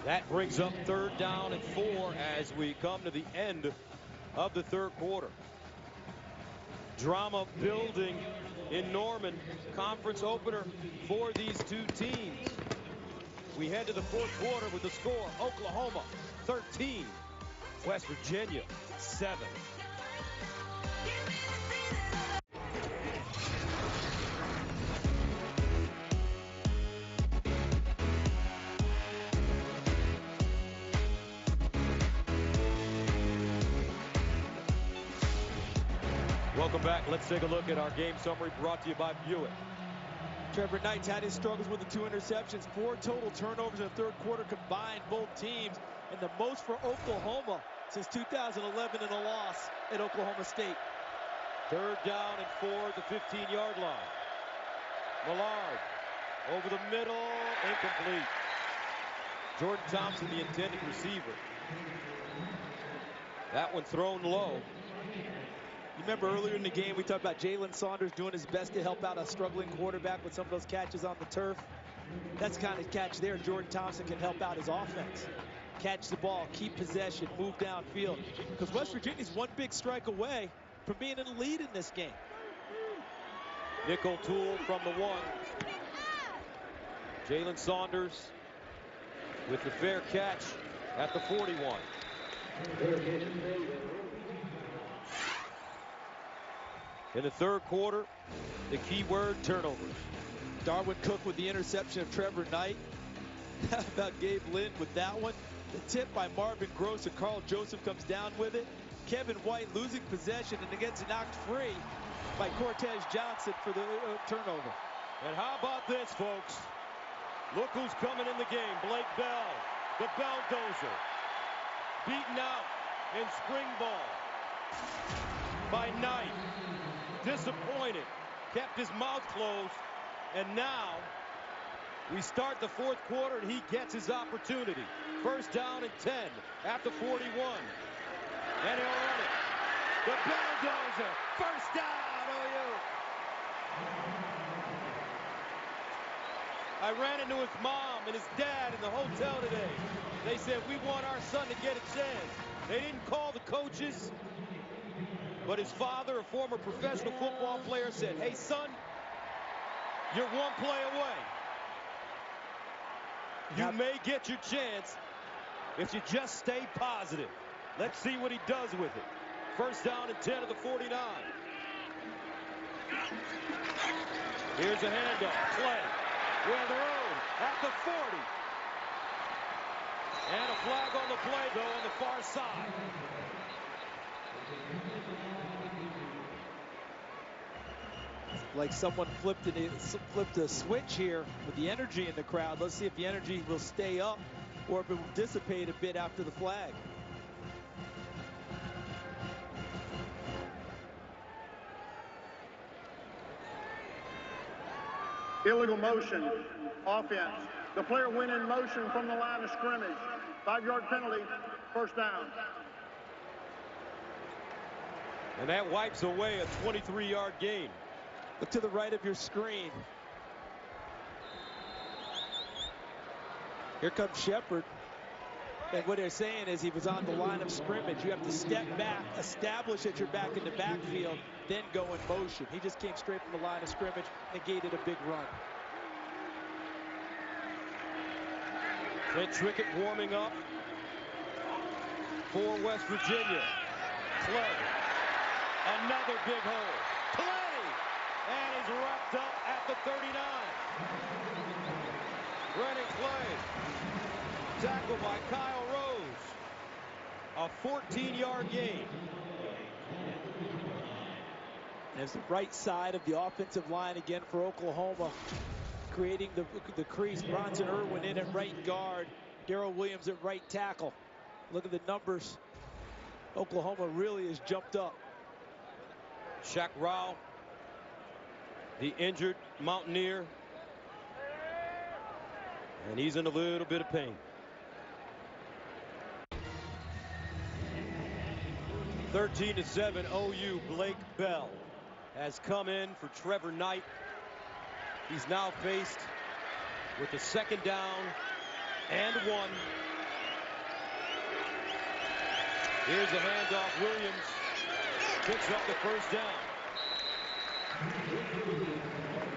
That brings up 3rd down and 4 as we come to the end of the 3rd quarter. Drama building in Norman. Conference opener for these two teams. We head to the 4th quarter with the score: Oklahoma 13, West Virginia 7. Welcome back. Let's take a look at our game summary brought to you by Buick. Trevor Knight's had his struggles with the 2 interceptions, 4 total turnovers in the 3rd quarter combined, both teams, and the most for Oklahoma since 2011 in a loss at Oklahoma State. 3rd down and 4 at the 15-yard line. Millard over the middle, incomplete. Jordan Thompson, the intended receiver. That one thrown low. You remember earlier in the game we talked about Jalen Saunders doing his best to help out a struggling quarterback with some of those catches on the turf. That's the kind of catch there Jordan Thompson can help out his offense. Catch the ball, keep possession, move downfield. Because West Virginia's one big strike away from being in the lead in this game. Nickel tool from the 1. Jalen Saunders with the fair catch at the 41. In the 3rd quarter, the key word: turnovers. Darwin Cook with the interception of Trevor Knight. How about Gabe Lynn with that one? The tip by Marvin Gross, and Carl Joseph comes down with it. Kevin White losing possession and gets knocked free by Cortez Johnson for the turnover. And how about this, folks? Look who's coming in the game. Blake Bell, the Belldozer, beaten out in spring ball by Knight. Disappointed, kept his mouth closed, and now we start the 4th quarter and he gets his opportunity. 1st down and 10 at the 41. And he'll run it. The Belldozer, 1st down, OU. I ran into his mom and his dad in the hotel today. They said, we want our son to get a chance. They didn't call the coaches. But his father, a former professional football player, said, hey, son, you're 1 play away. You may get your chance if you just stay positive. Let's see what he does with it. 1st down and 10 of the 49. Here's a handoff. Clay with room at the 40. And a flag on the play, though, on the far side. Like someone flipped a switch here with the energy in the crowd. Let's see if the energy will stay up or if it will dissipate a bit after the flag. Illegal motion, offense. The player went in motion from the line of scrimmage. 5-yard penalty, 1st down. And that wipes away a 23-yard gain. Look to the right of your screen. Here comes Shepard. And what they're saying is he was on the line of scrimmage. You have to step back, establish that you're back in the backfield, then go in motion. He just came straight from the line of scrimmage, negated a big run. Clint Trickett warming up for West Virginia. Clay, another big hole. Clay, and he's wrapped up at the 39. Brennan Clay, tackled by Kyle Rose. A 14-yard gain. There's the right side of the offensive line again for Oklahoma, creating the crease. Bronson Irwin in at right guard. Darrell Williams at right tackle. Look at the numbers. Oklahoma really has jumped up. Shaq Rao, the injured Mountaineer, And he's in a little bit of pain. 13-7 OU. Blake Bell has come in for Trevor Knight. He's now faced with a 2nd down and 1. Here's a handoff. Williams picks up the 1st down.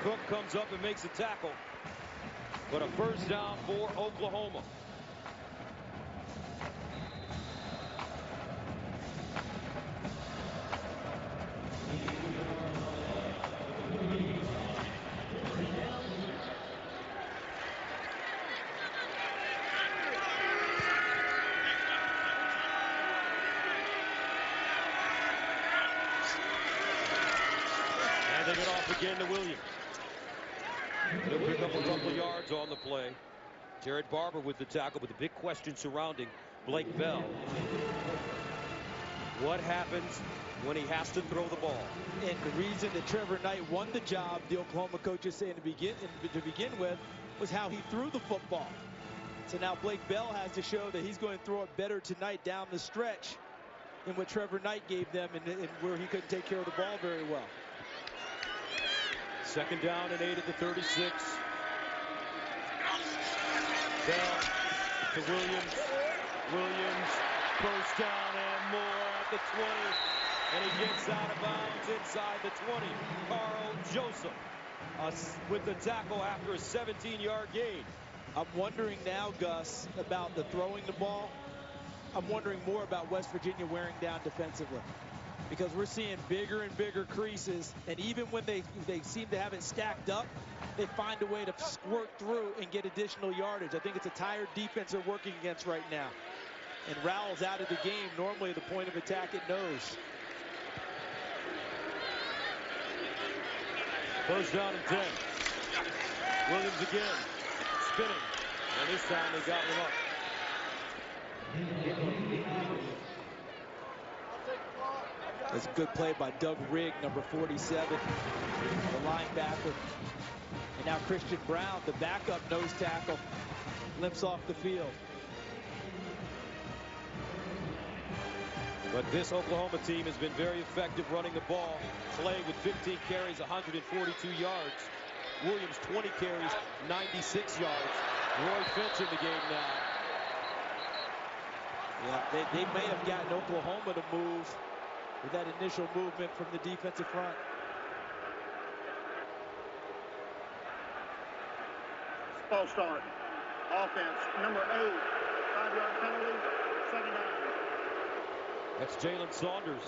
Cook comes up and makes a tackle, but a 1st down for Oklahoma. They get off again to Williams. He'll pick up a couple of yards on the play. Jared Barber with the tackle, but the big question surrounding Blake Bell. What happens when he has to throw the ball? And the reason that Trevor Knight won the job, the Oklahoma coaches saying to begin with, was how he threw the football. So now Blake Bell has to show that he's going to throw it better tonight down the stretch than what Trevor Knight gave them, and where he couldn't take care of the ball very well. 2nd down and 8 at the 36. Bell to Williams. Williams, 1st down and more at the 20. And he gets out of bounds inside the 20. Carl Joseph with the tackle after a 17-yard gain. I'm wondering now, Gus, about the throwing the ball. I'm wondering more about West Virginia wearing down defensively, because we're seeing bigger and bigger creases, and even when they seem to have it stacked up, they find a way to squirt through and get additional yardage. I think it's a tired defense they're working against right now. And Rowell's out of the game, normally the point of attack at nose. 1st down and 10. Williams again, spinning, and this time they got him up. It's a good play by Doug Rigg, number 47, the linebacker. And now Christian Brown, the backup nose tackle, limps off the field. But this Oklahoma team has been very effective running the ball. Clay with 15 carries, 142 yards. Williams 20 carries, 96 yards. Roy Finch in the game now. Yeah, they may have gotten Oklahoma to move with that initial movement from the defensive front. False start. Offense, number 8. 5-yard penalty, 2nd down. That's Jalen Saunders.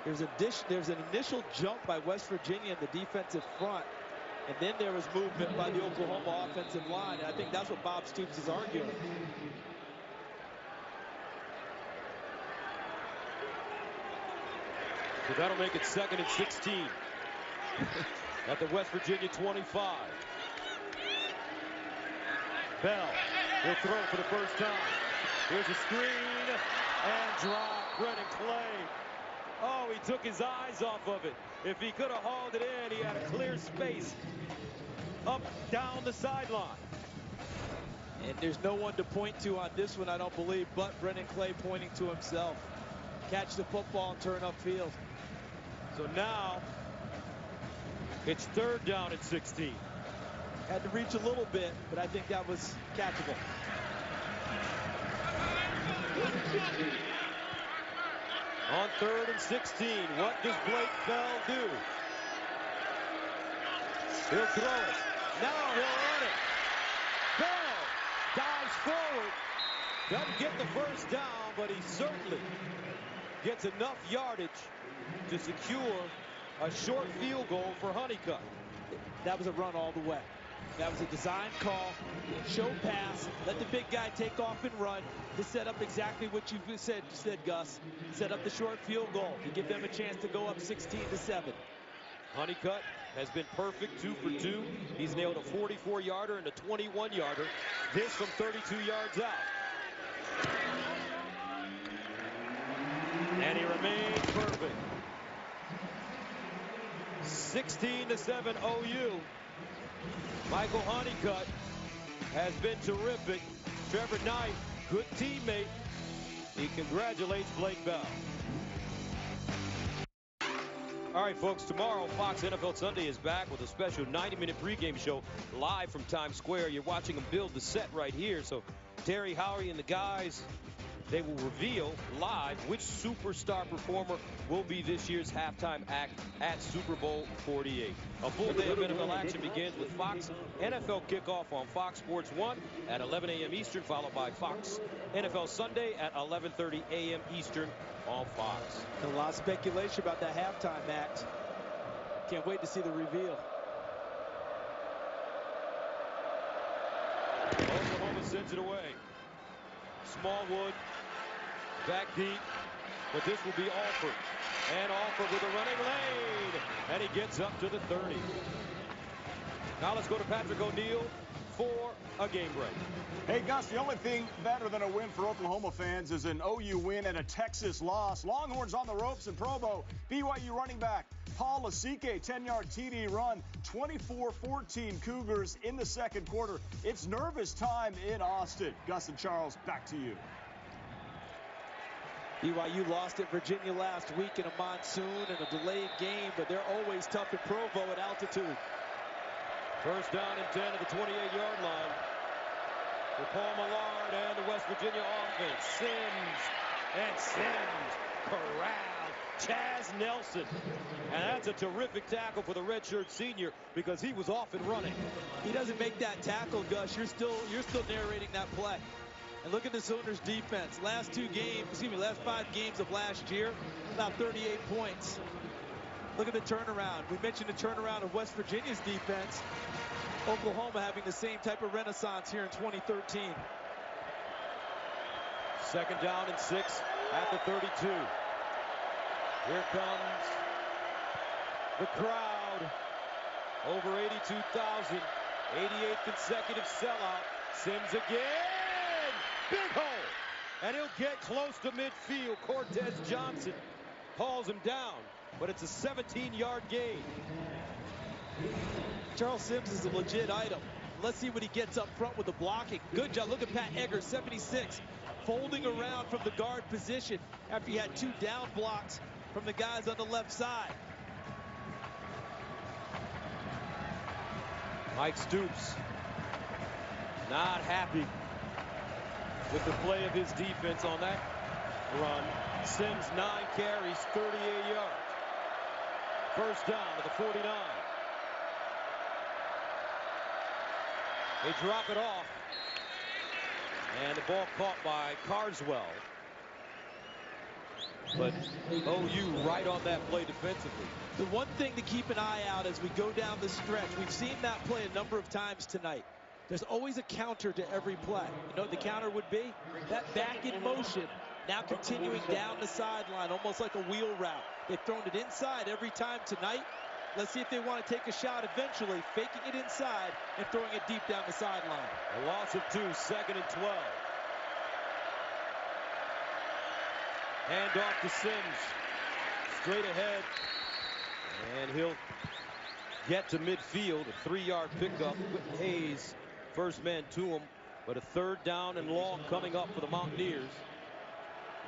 There's an initial jump by West Virginia in the defensive front, and then there was movement by the Oklahoma offensive line. And I think that's what Bob Stoops is arguing. So that'll make it 2nd and 16 at the West Virginia 25. Bell will throw for the 1st time. Here's a screen and drop. Brennan Clay. Oh, he took his eyes off of it. If he could have hauled it in, he had a clear space up down the sideline. And there's no one to point to on this one, I don't believe, but Brennan Clay pointing to himself. Catch the football and turn upfield. So now it's 3rd down and 16. Had to reach a little bit, but I think that was catchable. On 3rd and 16, what does Blake Bell do? He'll throw it. Now he'll run it. Bell dives forward. Doesn't get the 1st down, but he certainly gets enough yardage to secure a short field goal for Honeycutt. That was a run all the way. That was a design call, show pass, let the big guy take off and run to set up exactly what you said, Gus. Set up the short field goal to give them a chance to go up 16-7. Honeycutt has been perfect, 2 for 2. He's nailed a 44-yarder and a 21-yarder. This from 32 yards out. And he remains perfect. 16-7 OU. Michael Honeycutt has been terrific. Trevor Knight, good teammate. He congratulates Blake Bell. All right, folks, tomorrow Fox NFL Sunday is back with a special 90-minute pregame show live from Times Square. You're watching them build the set right here. So Terry Howery and the guys, they will reveal live which superstar performer will be this year's halftime act at Super Bowl 48. A full day of NFL action begins with Fox NFL kickoff on Fox Sports 1 at 11 a.m. Eastern, followed by Fox NFL Sunday at 11:30 a.m. Eastern on Fox. A lot of speculation about that halftime act. Can't wait to see the reveal. Oklahoma sends it away. Smallwood back deep, but this will be Alford. And Alford with a running lane, and he gets up to the 30. Now let's go to Patrick O'Neal for a game break. Hey, Gus, the only thing better than a win for Oklahoma fans is an OU win and a Texas loss. Longhorns on the ropes in Provo. BYU running back Paul Lasike, 10-yard TD run, 24-14 Cougars in the second quarter. It's nervous time in Austin. Gus and Charles, back to you. BYU lost at Virginia last week in a monsoon and a delayed game, but they're always tough in Provo at altitude. First down and 10 at the 28-yard line for Paul Millard and the West Virginia offense. Sims corralled Chaz Nelson. And that's a terrific tackle for the redshirt senior because he was off and running. He doesn't make that tackle, Gus. You're still narrating that play. And look at the Sooners defense. Last 5 games of last year, about 38 points. Look at the turnaround. We mentioned the turnaround of West Virginia's defense. Oklahoma having the same type of renaissance here in 2013. Second down and 6 at the 32. Here comes the crowd. Over 82,000. 88 consecutive sellout. Sims again. Big hole. And he'll get close to midfield. Cortez Johnson hauls him down. But it's a 17-yard gain. Charles Sims is a legit item. Let's see what he gets up front with the blocking. Good job. Look at Pat Eggers, 76, folding around from the guard position after he had 2 down blocks from the guys on the left side. Mike Stoops not happy with the play of his defense on that run. Sims 9 carries, 38 yards. First down to the 49. They drop it off. And the ball caught by Carswell. But OU right on that play defensively. The one thing to keep an eye out as we go down the stretch, we've seen that play a number of times tonight. There's always a counter to every play. You know what the counter would be? That back in motion, now continuing down the sideline, almost like a wheel route. They've thrown it inside every time tonight. Let's see if they want to take a shot eventually, faking it inside and throwing it deep down the sideline. A loss of 2, second and 12. Hand off to Sims. Straight ahead. And he'll get to midfield. A 3-yard pickup. Whitten Hayes, first man to him. But a third down and long coming up for the Mountaineers.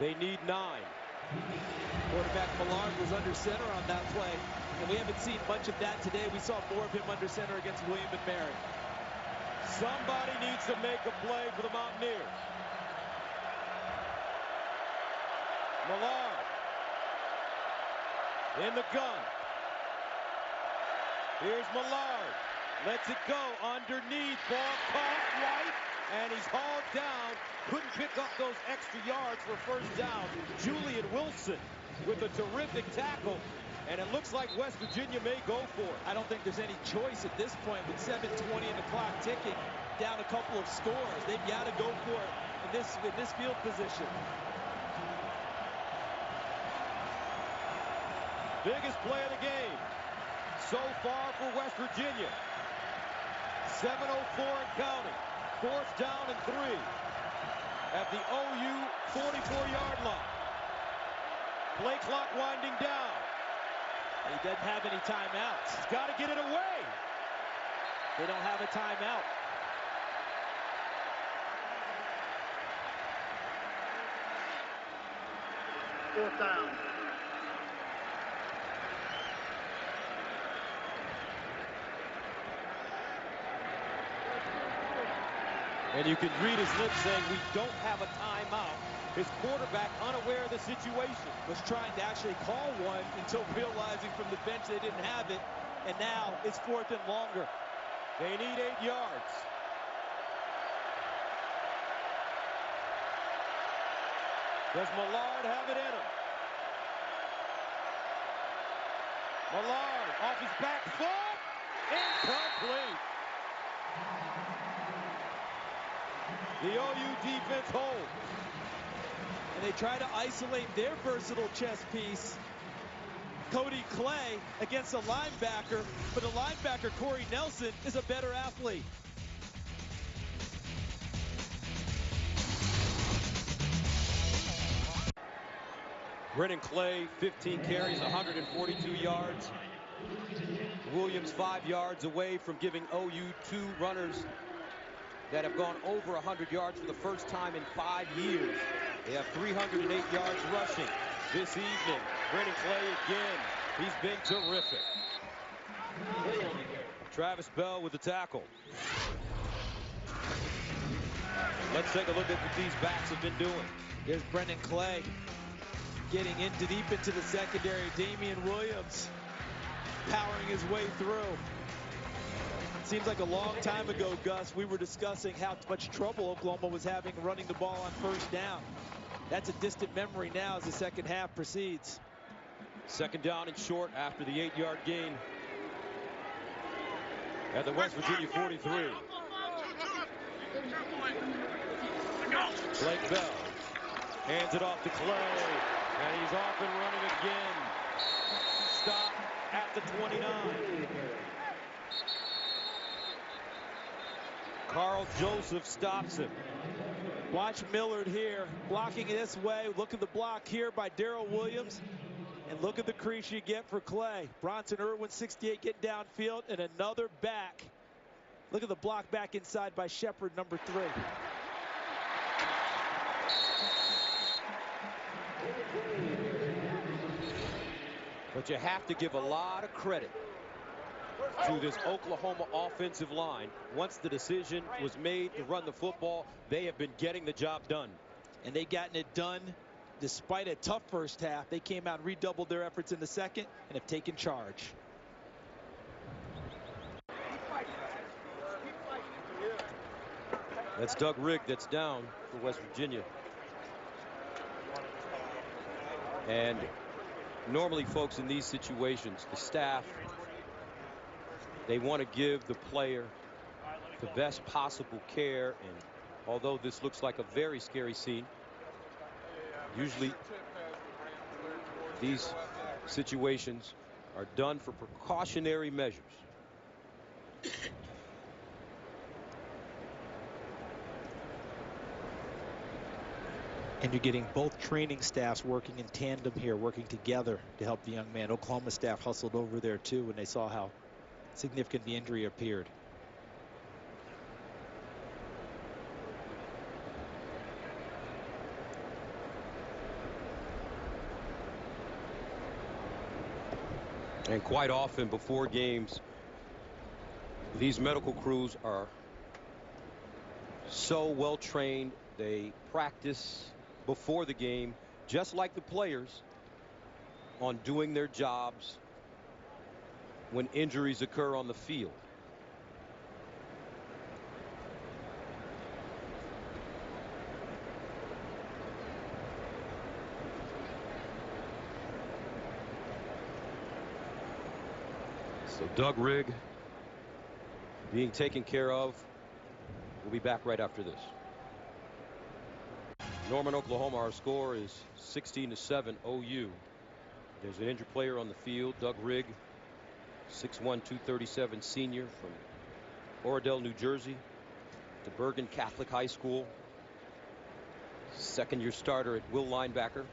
They need 9. Quarterback Millard was under center on that play. And we haven't seen much of that today. We saw more of him under center against William and Mary. Somebody needs to make a play for the Mountaineers. Millard in the gun. Here's Millard. Lets it go underneath. Ball caught right. And he's hauled down. Couldn't pick up those extra yards for first down. Julian Wilson with a terrific tackle. And it looks like West Virginia may go for it. I don't think there's any choice at this point with 7:20 and the clock ticking, down a couple of scores. They've got to go for it in this field position. Biggest play of the game so far for West Virginia. 7:04 and counting. Fourth down and 3 at the OU 44-yard line. Play clock winding down. He doesn't have any timeouts. He's got to get it away. They don't have a timeout. Fourth down. And you can read his lips saying, we don't have a timeout. His quarterback, unaware of the situation, was trying to actually call one until realizing from the bench they didn't have it. And now it's 4th and longer. They need 8 yards. Does Millard have it in him? Millard off his back foot. Incomplete. The OU defense holds. And they try to isolate their versatile chess piece, Cody Clay, against a linebacker. But a linebacker, Corey Nelson, is a better athlete. Brennan Clay, 15 carries, 142 yards. Williams 5 yards away from giving OU 2 runners that have gone over 100 yards for the first time in 5 years. They have 308 yards rushing this evening. Brennan Clay again. He's been terrific. Travis Bell with the tackle. Let's take a look at what these backs have been doing. Here's Brennan Clay getting deep into the secondary. Damian Williams powering his way through. Seems like a long time ago, Gus, we were discussing how much trouble Oklahoma was having running the ball on first down. That's a distant memory now as the second half proceeds. Second down and short after the 8-yard gain at the West Virginia 43. Blake Bell hands it off to Clay, and he's off and running again. Stop at the 29. Carl Joseph stops him. Watch Millard here blocking this way. Look at the block here by Darrell Williams. And look at the crease you get for Clay. Bronson Irwin, 68, getting downfield, and another back. Look at the block back inside by Shepard, number 3. But you have to give a lot of credit to this Oklahoma offensive line. Once the decision was made to run the football, they have been getting the job done. And they've gotten it done despite a tough first half. They came out and redoubled their efforts in the second and have taken charge. That's Doug Rigg that's down for West Virginia. And normally, folks, in these situations, the staff, they want to give the player the best possible care. And although this looks like a very scary scene, usually these situations are done for precautionary measures. And you're getting both training staffs working in tandem here, working together to help the young man. Oklahoma staff hustled over there too when they saw how significant the injury appeared. And quite often before games, these medical crews are so well trained. They practice before the game, just like the players, on doing their jobs when injuries occur on the field. So Doug Rigg being taken care of. We'll be back right after this. Norman, Oklahoma, our score is 16-7 OU. There's an injured player on the field, Doug Rigg, 6'1", 237 senior from Oradell, New Jersey, to Bergen Catholic High School. Second-year starter at will linebacker.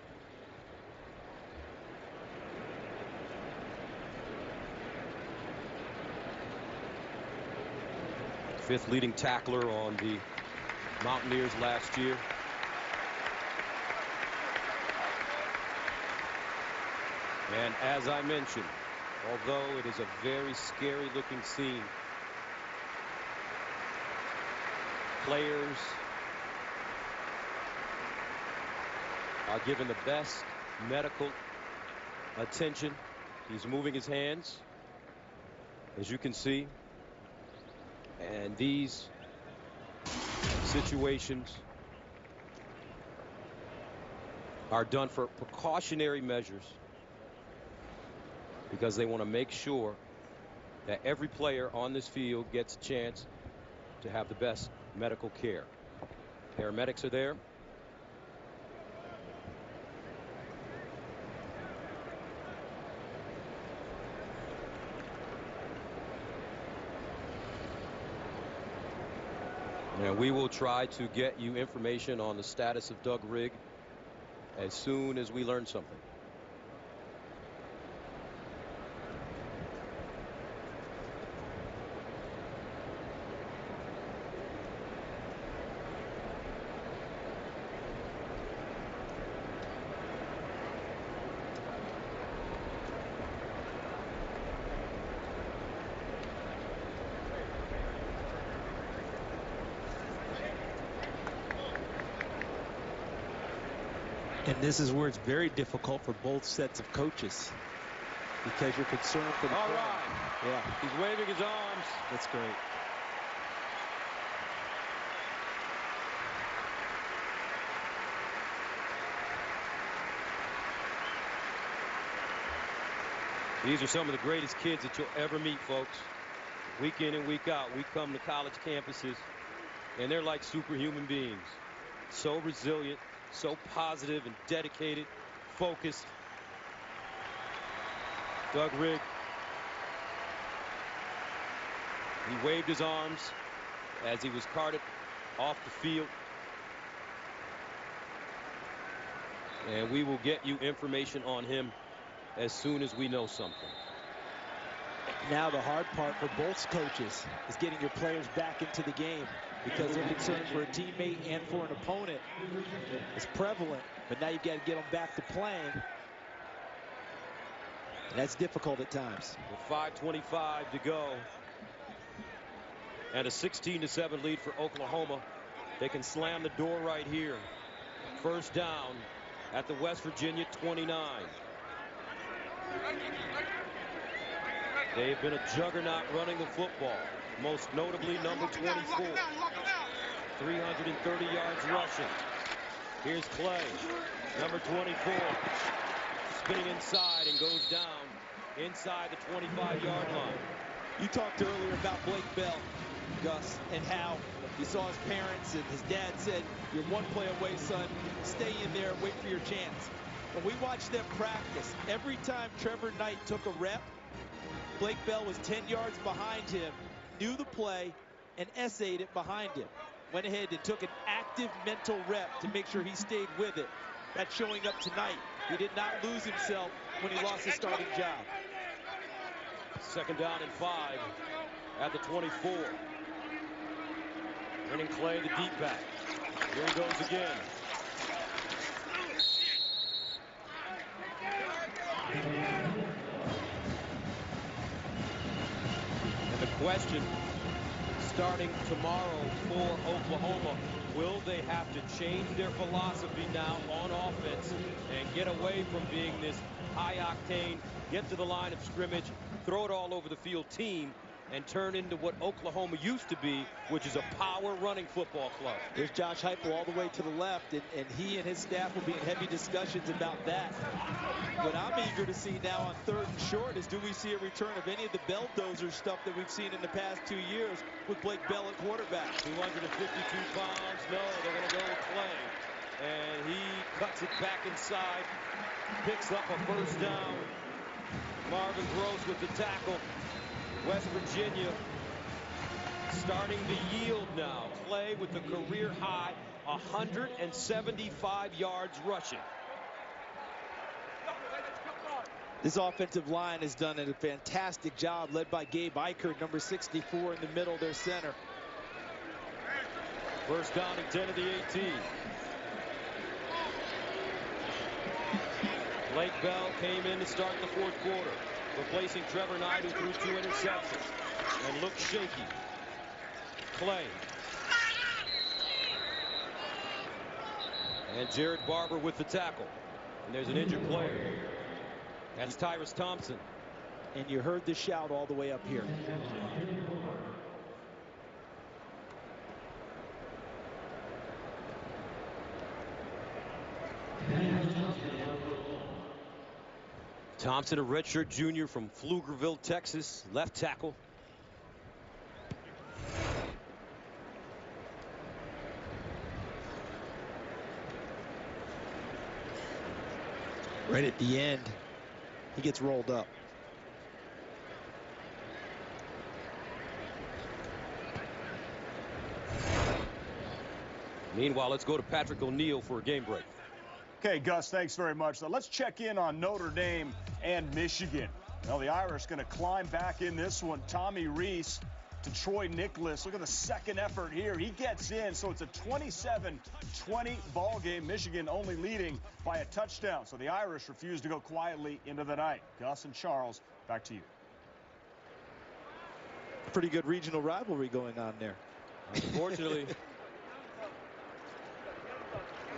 fifth leading tackler on the Mountaineers last year. And as I mentioned, although it is a very scary looking scene, players are given the best medical attention. He's moving his hands, as you can see, and these situations are done for precautionary measures because they want to make sure that every player on this field gets a chance to have the best medical care. Paramedics are there. And we will try to get you information on the status of Doug Rigg as soon as we learn something. And this is where it's very difficult for both sets of coaches because you're concerned for the All player. right. Yeah. He's waving his arms. That's great. These are some of the greatest kids that you'll ever meet, folks. Week in and week out, we come to college campuses, and they're like superhuman beings. So resilient, so positive and dedicated, focused. Doug Rigg, he waved his arms as he was carted off the field. And we will get you information on him as soon as we know something. Now the hard part for both coaches is getting your players back into the game because they're concerned for a teammate and for an opponent. It's prevalent, but now you've got to get them back to playing. And that's difficult at times. With 5:25 to go and a 16-7 lead for Oklahoma, they can slam the door right here. First down at the West Virginia 29. They've been a juggernaut running the football, most notably number 24. 330 yards rushing. Here's Clay, number 24, spinning inside and goes down inside the 25-yard line. You talked earlier about Blake Bell, Gus, and how you saw his parents and his dad said, "You're one play away, son. Stay in there, wait for your chance." When we watched them practice, every time Trevor Knight took a rep, Blake Bell was 10 yards behind him, knew the play, and essayed it behind him. Went ahead and took an active mental rep to make sure he stayed with it. That's showing up tonight. He did not lose himself when he lost his starting job. Second down and 5 at the 24. Brennan Clay, the deep back. Here he goes again. And the question starting tomorrow for Oklahoma, will they have to change their philosophy now on offense and get away from being this high-octane, get to the line of scrimmage, throw it all over the field team, and turn into what Oklahoma used to be, which is a power running football club? There's Josh Heupel all the way to the left, and he and his staff will be in heavy discussions about that. What I'm eager to see now on 3rd and short is, do we see a return of any of the belldozer stuff that we've seen in the past 2 years with Blake Bell at quarterback? 252 pounds. No, they're going to go with Clay. And he cuts it back inside, picks up a first down. Marvin Gross with the tackle. West Virginia starting to yield now. Clay with the career high 175 yards rushing. This offensive line has done a fantastic job, led by Gabe Eichert, number 64 in the middle, their center. First down and 10 of the 18. Blake Bell came in to start the fourth quarter, replacing Trevor Knight, who threw 2 interceptions and looked shaky. Clay. And Jared Barber with the tackle. And there's an injured player. That's Tyrus Thompson. And you heard the shout all the way up here. Thompson, a redshirt junior from Pflugerville, Texas, left tackle. Right at the end, he gets rolled up. Meanwhile, let's go to Patrick O'Neill for a game break. Okay, Gus, thanks very much. So let's check in on Notre Dame and Michigan. Well, the Irish going to climb back in this one. Tommy Rees to Troy Nicholas. Look at the second effort here. He gets in, so it's a 27-20 ball game. Michigan only leading by a touchdown. So the Irish refuse to go quietly into the night. Gus and Charles, back to you. Pretty good regional rivalry going on there. Unfortunately,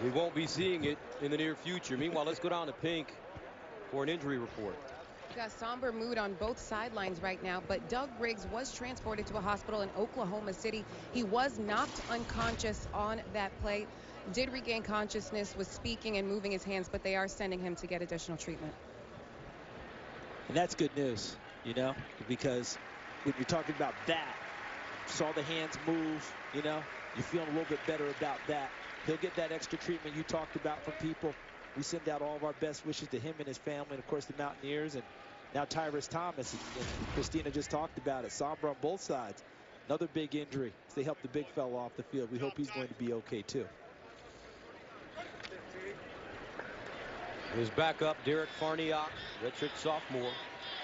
we won't be seeing it in the near future. Meanwhile, let's go down to Pink for an injury report. Got somber mood on both sidelines right now, but Doug Riggs was transported to a hospital in Oklahoma City. He was knocked unconscious on that play, did regain consciousness, was speaking and moving his hands, but they are sending him to get additional treatment. And that's good news, you know, because when you're talking about that, saw the hands move, you know, you're feeling a little bit better about that. He'll get that extra treatment you talked about from people. We send out all of our best wishes to him and his family, and of course the Mountaineers, and now Tyrus Thomas. And Christina just talked about it. Somber on both sides. Another big injury. They helped the big fella off the field. We hope he's going to be okay too. His backup, Derek Farniok, redshirt sophomore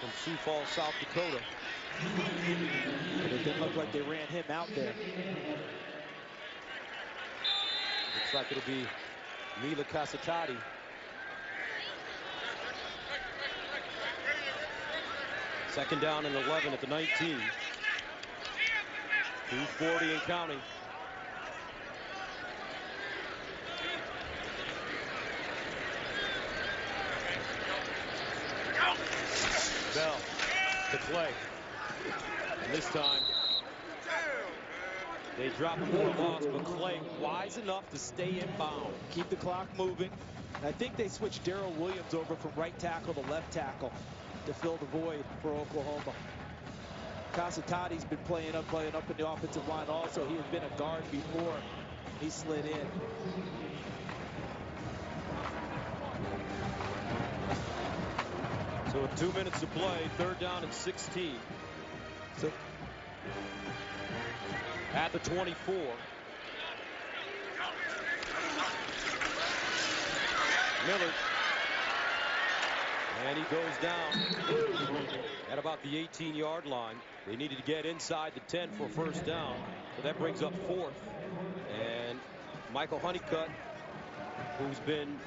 from Sioux Falls, South Dakota. But it didn't look like they ran him out there. Looks like it'll be Mila Casatati. Second down and 11 at the 19. 2:40 and counting. Bell to play. And this time, they drop him for a loss, but Clay wise enough to stay in bounds. Keep the clock moving. I think they switched Darrell Williams over from right tackle to left tackle to fill the void for Oklahoma. Casatati's been playing up in the offensive line also. He has been a guard before. He slid in. So with 2 minutes to play, third down and 16. So at the 24. Miller. And he goes down at about the 18-yard line. They needed to get inside the 10 for first down. So that brings up fourth. And Michael Honeycutt, who's been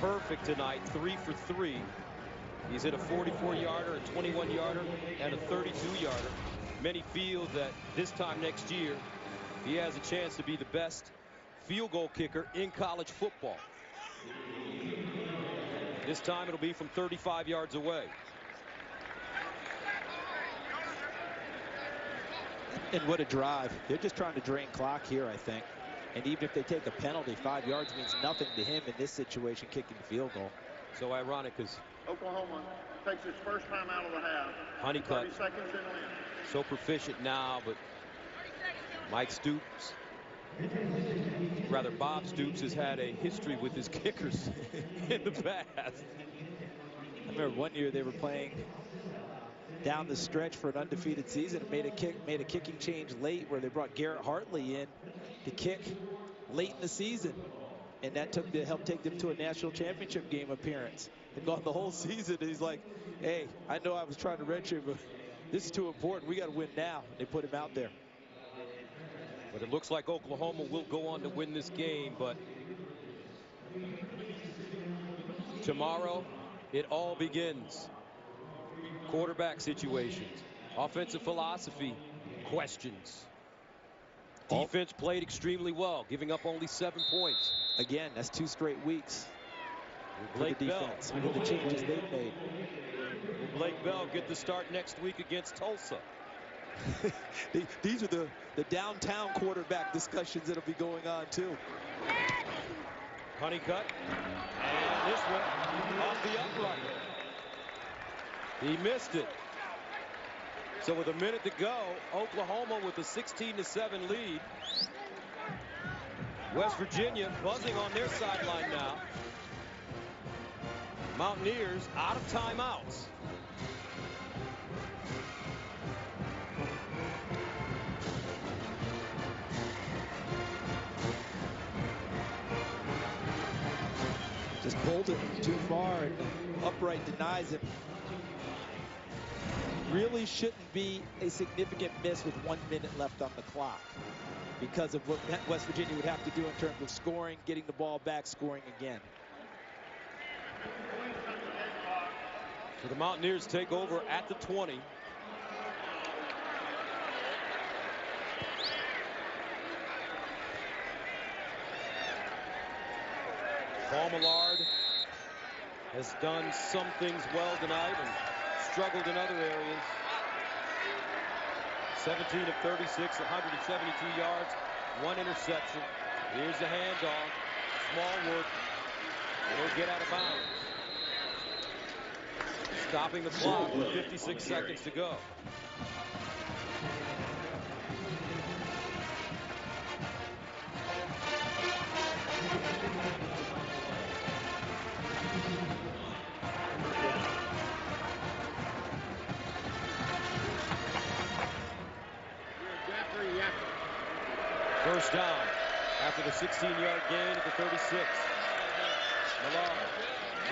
perfect tonight, 3 for 3. He's hit a 44-yarder, a 21-yarder, and a 32-yarder. Many feel that this time next year, he has a chance to be the best field goal kicker in college football. This time it'll be from 35 yards away. And what a drive. They're just trying to drain clock here, I think. And even if they take a penalty, 5 yards means nothing to him in this situation, kicking the field goal. So ironic because Oklahoma takes its first time out of the half. Honeycutt 30 seconds in length. so proficient now, but Mike Stoops, rather Bob Stoops, has had a history with his kickers in the past. I remember one year they were playing down the stretch for an undefeated season and made a kicking change late where they brought Garrett Hartley in to kick late in the season, and that helped take them to a national championship game appearance. They'd gone the whole season, and he's like, hey, I know I was trying to redshirt, but this is too important. We got to win now. They put him out there. But it looks like Oklahoma will go on to win this game. But tomorrow, it all begins. Quarterback situations, offensive philosophy, questions. Defense played extremely well, giving up only 7 points. Again, that's 2 straight weeks. Blake the defense, Bell, with the changes they've made. Will Blake Bell get the start next week against Tulsa? These are the downtown quarterback discussions that'll be going on too. Honeycutt, and this one off the upright. He missed it. So with a minute to go, Oklahoma with a 16-7 lead. West Virginia buzzing on their sideline now. Mountaineers out of timeouts. Just pulled it too far, and the upright denies him. Really shouldn't be a significant miss with 1 minute left on the clock because of what West Virginia would have to do in terms of scoring, getting the ball back, scoring again. So the Mountaineers take over at the 20. Paul Millard has done some things well tonight and struggled in other areas. 17 of 36, 172 yards, 1 interception. Here's the handoff. Smallwood. And he'll get out of bounds. Stopping the clock with 56 seconds to go. First down after the 16-yard gain at the 36. Millard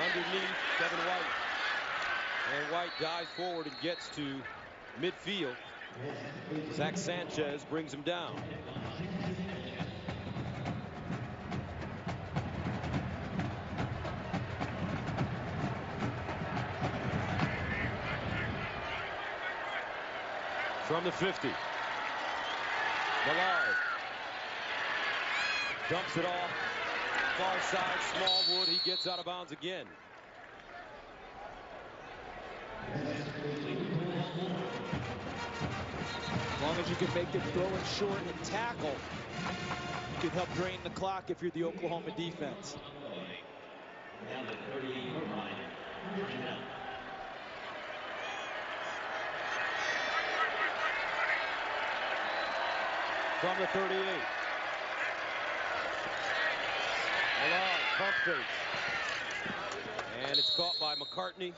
underneath Kevin White. And White dives forward and gets to midfield. Zach Sanchez brings him down. From the 50. Millard dumps it off. Far side, Smallwood. He gets out of bounds again. As long as you can make them throw it short and tackle, you can help drain the clock if you're the Oklahoma defense. From the 38. Millard, pump fakes. And it's caught by McCartney.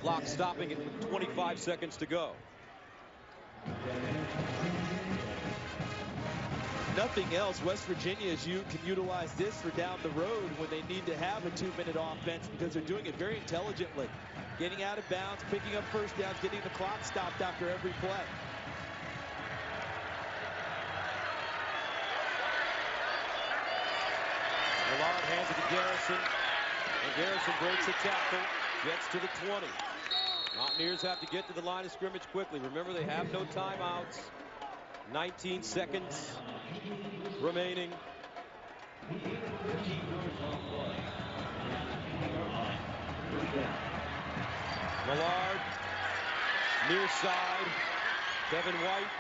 Clock stopping it with 25 seconds to go. Nothing else. West Virginia can utilize this for down the road when they need to have a 2-minute offense because they're doing it very intelligently. Getting out of bounds, picking up first downs, getting the clock stopped after every play. Millard hands it to Garrison. And Garrison breaks a tackle, gets to the 20. Mountaineers have to get to the line of scrimmage quickly. Remember, they have no timeouts. 19 seconds remaining. Millard, near side. Kevin White.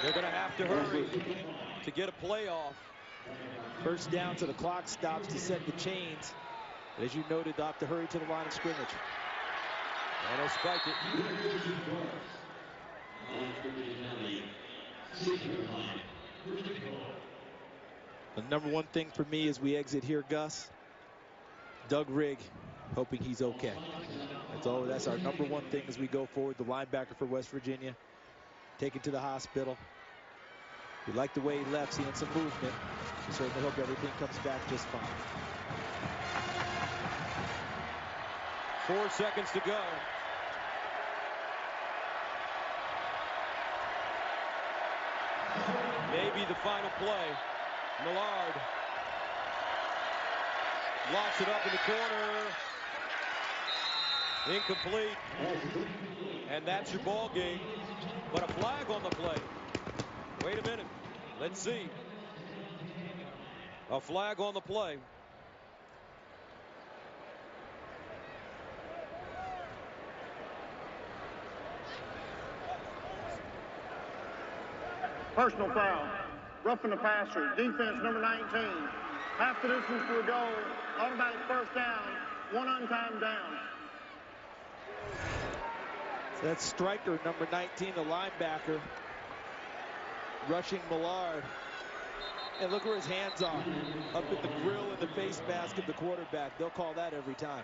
They're going to have to hurry to get a play off. First down, so the clock stops to set the chains. As you noted, they'll have to hurry to the line of scrimmage. And he'll spike it. The number one thing for me as we exit here, Gus, Doug Rigg, hoping he's okay. That's our number one thing as we go forward. The linebacker for West Virginia, taken to the hospital. We like the way he left, seeing some movement. We certainly hope everything comes back just fine. 4 seconds to go. Maybe the final play. Millard locks it up in the corner. Incomplete. And that's your ball game. But a flag on the play. Wait a minute. Let's see. A flag on the play. Personal foul. Roughing the passer. Defense number 19. Half the distance for a goal. Automatic first down. One untimed down. So that's striker number 19, the linebacker, rushing Millard. And look where his hands are. Up at the grill and the face mask of the quarterback. They'll call that every time.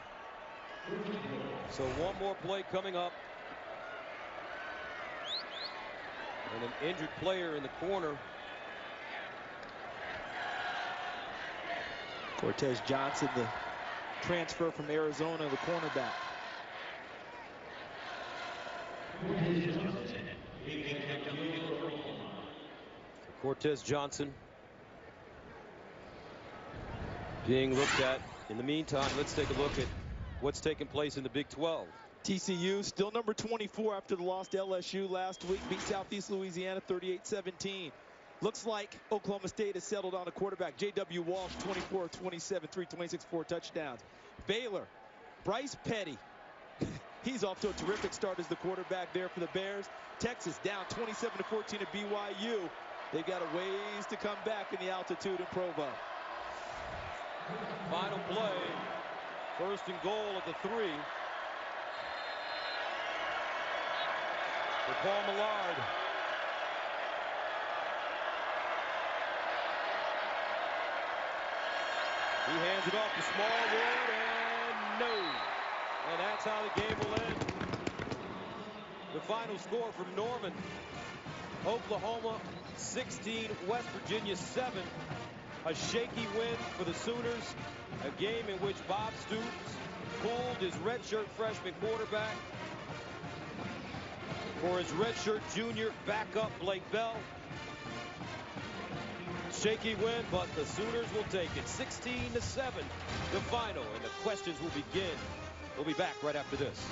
So one more play coming up. And an injured player in the corner. Cortez Johnson, the transfer from Arizona, the cornerback. Cortez Johnson being looked at. In the meantime, let's take a look at what's taking place in the Big 12. TCU still number 24 after the loss to LSU last week. Beat Southeast Louisiana 38-17. Looks like Oklahoma State has settled on a quarterback. J.W. Walsh, 24 of 27, 326, 4 touchdowns. Baylor, Bryce Petty. He's off to a terrific start as the quarterback there for the Bears. Texas down 27-14 at BYU. They've got a ways to come back in the altitude in Provo. Final play. First and goal at the 3. For Paul Millard. He hands it off to Smallwood, and no. And that's how the game will end. The final score from Norman. Oklahoma 16, West Virginia 7. A shaky win for the Sooners. A game in which Bob Stoops pulled his redshirt freshman quarterback for his redshirt junior backup Blake Bell. Shaky win, but the Sooners will take it. 16-7, the final, and the questions will begin. We'll be back right after this.